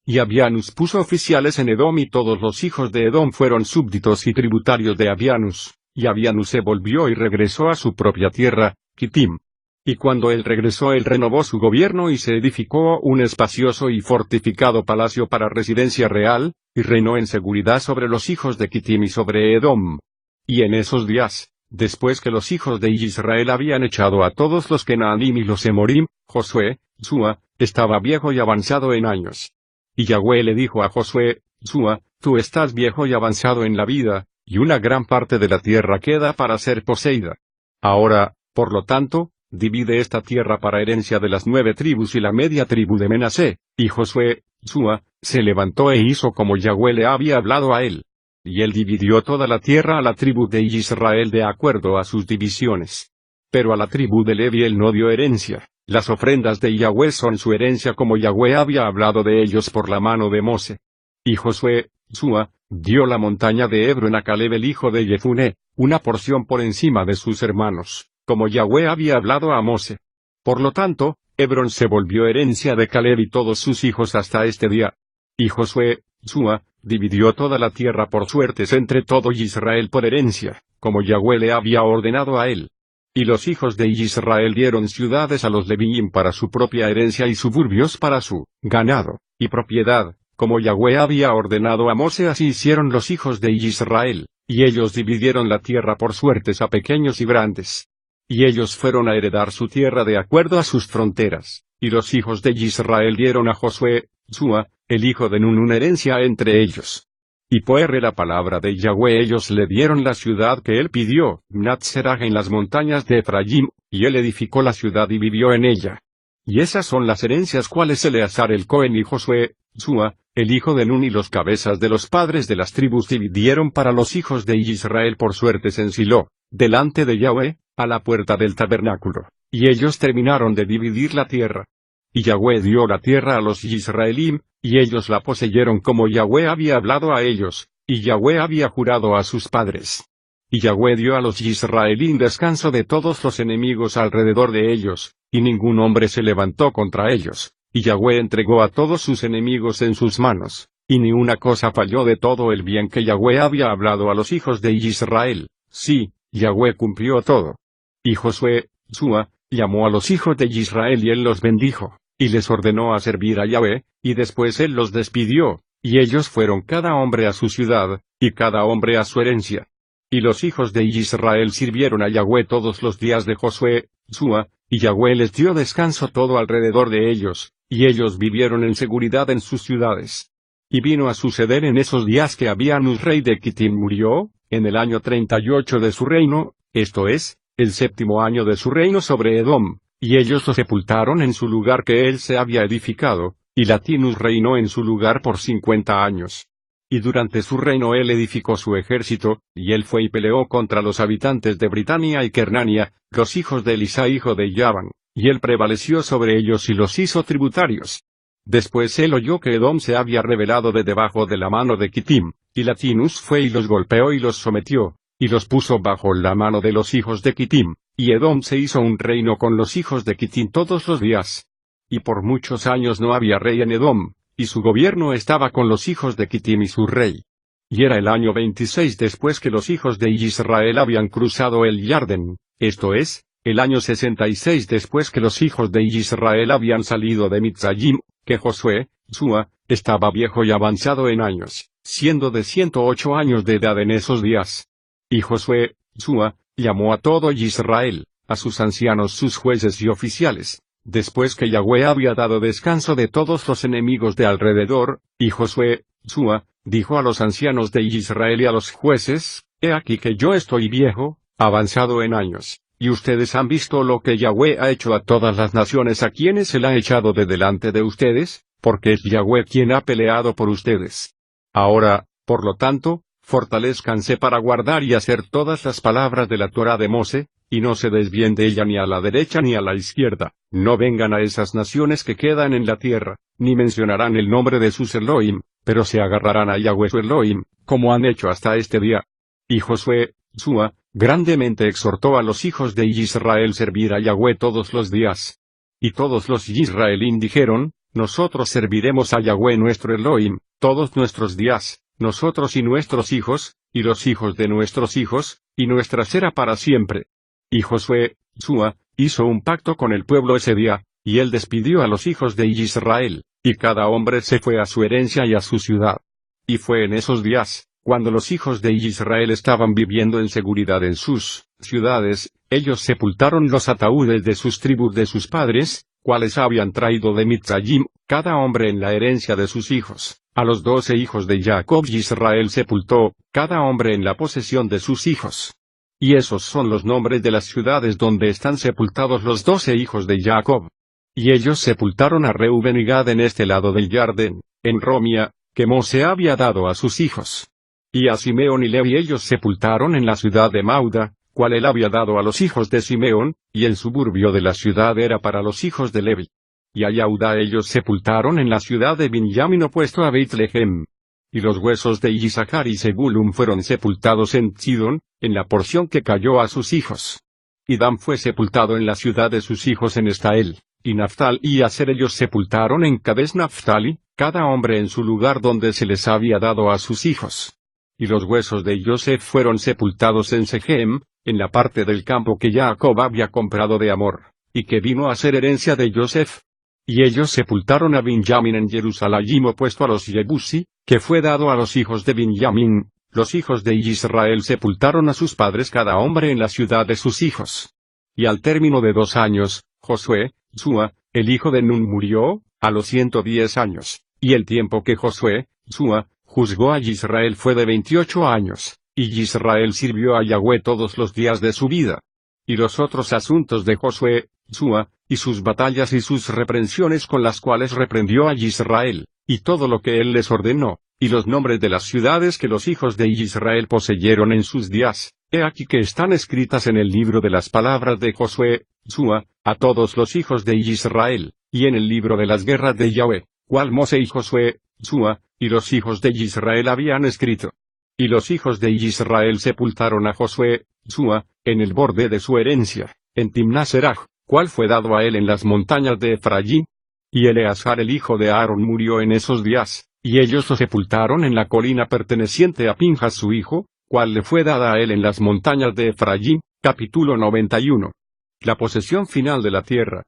Y Abianus puso oficiales en Edom y todos los hijos de Edom fueron súbditos y tributarios de Abianus, y Abianus se volvió y regresó a su propia tierra, Kitim. Y cuando él regresó él renovó su gobierno y se edificó un espacioso y fortificado palacio para residencia real, y reinó en seguridad sobre los hijos de Kitim y sobre Edom. Y en esos días, después que los hijos de Israel habían echado a todos los Kenaanim y los Emorim, Josué, Sua, estaba viejo y avanzado en años. Y Yahweh le dijo a Josué, Sua, tú estás viejo y avanzado en la vida, y una gran parte de la tierra queda para ser poseída. Ahora, por lo tanto, divide esta tierra para herencia de las 9 tribus y la media tribu de Menasé. Y Josué, Sua, se levantó e hizo como Yahweh le había hablado a él. Y él dividió toda la tierra a la tribu de Israel de acuerdo a sus divisiones. Pero a la tribu de Levi él no dio herencia. Las ofrendas de Yahweh son su herencia como Yahweh había hablado de ellos por la mano de Mose. Y Josué, Sua, dio la montaña de Hebrón a Caleb el hijo de Jefuné, una porción por encima de sus hermanos, como Yahweh había hablado a Mose. Por lo tanto, Hebrón se volvió herencia de Caleb y todos sus hijos hasta este día. Y Josué, Sua, dividió toda la tierra por suertes entre todo Israel por herencia, como Yahweh le había ordenado a él. Y los hijos de Israel dieron ciudades a los Leviim para su propia herencia y suburbios para su ganado y propiedad, como Yahweh había ordenado a Mose, así hicieron los hijos de Israel, y ellos dividieron la tierra por suertes a pequeños y grandes. Y ellos fueron a heredar su tierra de acuerdo a sus fronteras, y los hijos de Israel dieron a Josué, Sua, el hijo de Nun, una herencia entre ellos. Y por la palabra de Yahweh ellos le dieron la ciudad que él pidió, Mnat-Serach en las montañas de Efraín, y él edificó la ciudad y vivió en ella. Y esas son las herencias cuales Eleazar el Cohen y Josué, Sua, el hijo de Nun y los cabezas de los padres de las tribus dividieron para los hijos de Israel por suertes en Silo, delante de Yahweh, a la puerta del tabernáculo, y ellos terminaron de dividir la tierra. Y Yahweh dio la tierra a los Israelim, y ellos la poseyeron como Yahweh había hablado a ellos, y Yahweh había jurado a sus padres. Y Yahweh dio a los Israelim descanso de todos los enemigos alrededor de ellos, y ningún hombre se levantó contra ellos, y Yahweh entregó a todos sus enemigos en sus manos, y ni una cosa falló de todo el bien que Yahweh había hablado a los hijos de Israel. Sí, Yahweh cumplió todo. Y Josué, Sua, llamó a los hijos de Israel y él los bendijo, y les ordenó a servir a Yahweh, y después él los despidió, y ellos fueron cada hombre a su ciudad, y cada hombre a su herencia. Y los hijos de Israel sirvieron a Yahweh todos los días de Josué, Sua, y Yahweh les dio descanso todo alrededor de ellos, y ellos vivieron en seguridad en sus ciudades. Y vino a suceder en esos días que Abianus rey de Kittim murió, en el año 38 de su reino, esto es, el 7º año de su reino sobre Edom, y ellos lo sepultaron en su lugar que él se había edificado, y Latinus reinó en su lugar por 50 años. Y durante su reino él edificó su ejército, y él fue y peleó contra los habitantes de Britania y Kernania, los hijos de Elisá hijo de Yaban, y él prevaleció sobre ellos y los hizo tributarios. Después él oyó que Edom se había rebelado de debajo de la mano de Kittim, y Latinus fue y los golpeó y los sometió, y los puso bajo la mano de los hijos de Kittim, y Edom se hizo un reino con los hijos de Kittim todos los días. Y por muchos años no había rey en Edom, y su gobierno estaba con los hijos de Kittim y su rey. Y era el año 26 después que los hijos de Israel habían cruzado el Yarden, esto es, el año 66 después que los hijos de Israel habían salido de Mitzrayim, que Josué, Sua, estaba viejo y avanzado en años, siendo de 108 años de edad en esos días. Y Josué, Sua, llamó a todo Israel, a sus ancianos, sus jueces y oficiales, después que Yahweh había dado descanso de todos los enemigos de alrededor, y Josué, Sua, dijo a los ancianos de Israel y a los jueces, he aquí que yo estoy viejo, avanzado en años, y ustedes han visto lo que Yahweh ha hecho a todas las naciones a quienes él ha echado de delante de ustedes, porque es Yahweh quien ha peleado por ustedes. Ahora, por lo tanto, fortalezcanse para guardar y hacer todas las palabras de la Torá de Mose, y no se desvíen de ella ni a la derecha ni a la izquierda, no vengan a esas naciones que quedan en la tierra, ni mencionarán el nombre de sus Elohim, pero se agarrarán a Yahweh su Elohim, como han hecho hasta este día. Y Josué, Sua, grandemente exhortó a los hijos de Israel servir a Yahweh todos los días. Y todos los israelín dijeron, nosotros serviremos a Yahweh nuestro Elohim, todos nuestros días, nosotros y nuestros hijos, y los hijos de nuestros hijos, y nuestra será para siempre. Y Josué, Sua, hizo un pacto con el pueblo ese día, y él despidió a los hijos de Israel, y cada hombre se fue a su herencia y a su ciudad. Y fue en esos días, cuando los hijos de Israel estaban viviendo en seguridad en sus ciudades, ellos sepultaron los ataúdes de sus tribus de sus padres, cuales habían traído de Mitzrayim, cada hombre en la herencia de sus hijos. A los 12 hijos de Jacob Israel sepultó, cada hombre en la posesión de sus hijos. Y esos son los nombres de las ciudades donde están sepultados los 12 hijos de Jacob. Y ellos sepultaron a Reuben y Gad en este lado del Yarden, en Romia, que Mose había dado a sus hijos. Y a Simeón y Levi ellos sepultaron en la ciudad de Mauda, cual él había dado a los hijos de Simeón, y el suburbio de la ciudad era para los hijos de Levi. Y a Yaudá ellos sepultaron en la ciudad de Binyamin opuesto a Beit-Lehem. Y los huesos de Isachar y Zebulun fueron sepultados en Sidón, en la porción que cayó a sus hijos. Y Dan fue sepultado en la ciudad de sus hijos en Estael, y Naftali y Aser ellos sepultaron en Cades Naftali, cada hombre en su lugar donde se les había dado a sus hijos. Y los huesos de Yosef fueron sepultados en Sechem, en la parte del campo que Jacob había comprado de Amor, y que vino a ser herencia de Yosef. Y ellos sepultaron a Binyamin en Jerusalem opuesto a los Yebusi, que fue dado a los hijos de Binyamin. Los hijos de Israel sepultaron a sus padres cada hombre en la ciudad de sus hijos. Y al término de 2 años, Josué, Sua, el hijo de Nun murió, a los 110 años, y el tiempo que Josué, Sua, juzgó a Israel fue de 28 años, y Israel sirvió a Yahweh todos los días de su vida. Y los otros asuntos de Josué, Sua, y sus batallas y sus reprensiones con las cuales reprendió a Israel, y todo lo que él les ordenó, y los nombres de las ciudades que los hijos de Israel poseyeron en sus días, he aquí que están escritas en el libro de las palabras de Josué, Sua, a todos los hijos de Israel, y en el libro de las guerras de Yahweh, cual Mose y Josué, Sua, y los hijos de Israel habían escrito. Y los hijos de Israel sepultaron a Josué, Sua, en el borde de su herencia, en Timnaseraj, cual fue dado a él en las montañas de Efraín. Y Eleazar el hijo de Aarón murió en esos días, y ellos lo sepultaron en la colina perteneciente a Pinjas su hijo, cual le fue dada a él en las montañas de Efraín. Capítulo 91. La posesión final de la tierra.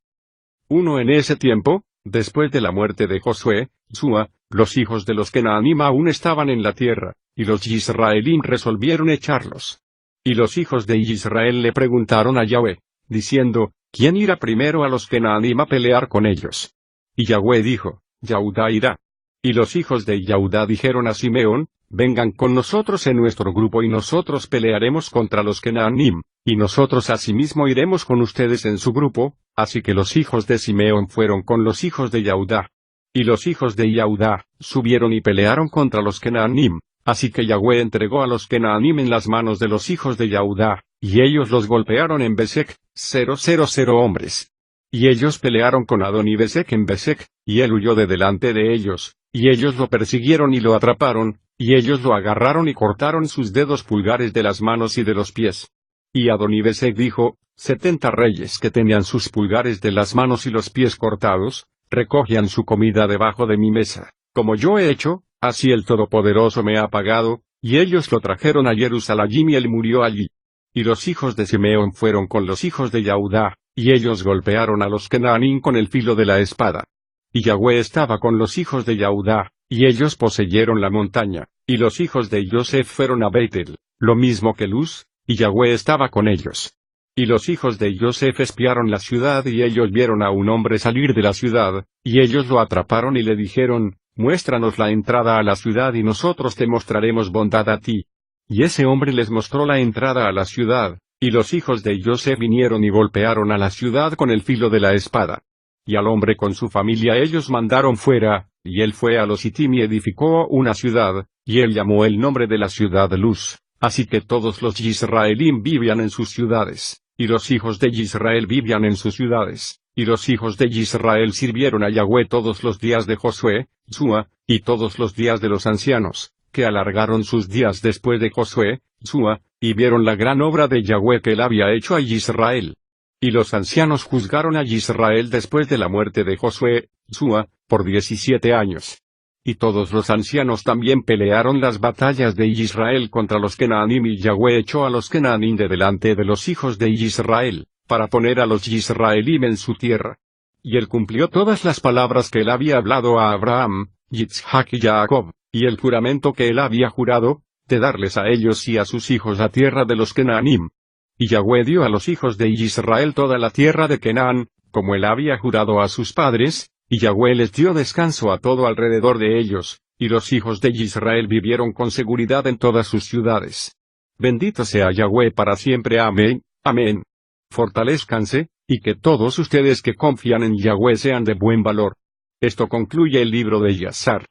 En ese tiempo, después de la muerte de Josué, Sua, los hijos de los Kenaanim aún estaban en la tierra, y los Israelín resolvieron echarlos. Y los hijos de Israel le preguntaron a Yahweh, diciendo, ¿quién irá primero a los Kenaanim a pelear con ellos? Y Yahweh dijo, Yahudá irá. Y los hijos de Yahudá dijeron a Simeón, vengan con nosotros en nuestro grupo y nosotros pelearemos contra los Kenaanim, y nosotros asimismo iremos con ustedes en su grupo. Así que los hijos de Simeón fueron con los hijos de Yahudá. Y los hijos de Yahudá subieron y pelearon contra los Kenaanim. Así que Yahweh entregó a los Kenaanim en las manos de los hijos de Yahudá, y ellos los golpearon en Besek, 000 hombres. Y ellos pelearon con Adoni-Besek en Besek, y él huyó de delante de ellos, y ellos lo persiguieron y lo atraparon, y ellos lo agarraron y cortaron sus dedos pulgares de las manos y de los pies. Y Adoni-Besek dijo, 70 reyes que tenían sus pulgares de las manos y los pies cortados, recogían su comida debajo de mi mesa, como yo he hecho, así el Todopoderoso me ha pagado, y ellos lo trajeron a Jerusalén y él murió allí. Y los hijos de Simeón fueron con los hijos de Yahudá, y ellos golpearon a los Kenaanim con el filo de la espada. Y Yahweh estaba con los hijos de Yahudá, y ellos poseyeron la montaña, y los hijos de Yosef fueron a Betel, lo mismo que Luz, y Yahweh estaba con ellos. Y los hijos de Yosef espiaron la ciudad y ellos vieron a un hombre salir de la ciudad, y ellos lo atraparon y le dijeron, muéstranos la entrada a la ciudad y nosotros te mostraremos bondad a ti. Y ese hombre les mostró la entrada a la ciudad, y los hijos de Yosef vinieron y golpearon a la ciudad con el filo de la espada. Y al hombre con su familia ellos mandaron fuera, y él fue a los Sitim y edificó una ciudad, y él llamó el nombre de la ciudad Luz. Así que todos los Yisraelim vivían en sus ciudades, y los hijos de Israel vivían en sus ciudades, y los hijos de Israel sirvieron a Yahweh todos los días de Josué, Sua, y todos los días de los ancianos, que alargaron sus días después de Josué, Sua, y vieron la gran obra de Yahweh que él había hecho a Israel. Y los ancianos juzgaron a Israel después de la muerte de Josué, Sua, por 17 años. Y todos los ancianos también pelearon las batallas de Israel contra los Kenaanim y Yahweh echó a los Kenaanim de delante de los hijos de Israel, para poner a los Yisraelim en su tierra. Y él cumplió todas las palabras que él había hablado a Abraham, Yitzhak y Jacob, y el juramento que él había jurado, de darles a ellos y a sus hijos la tierra de los Kenaanim. Y Yahweh dio a los hijos de Israel toda la tierra de Canaán, como él había jurado a sus padres, y Yahweh les dio descanso a todo alrededor de ellos, y los hijos de Israel vivieron con seguridad en todas sus ciudades. Bendito sea Yahweh para siempre. Amén, amén. Fortalézcanse, y que todos ustedes que confían en Yahweh sean de buen valor. Esto concluye el libro de Yazar.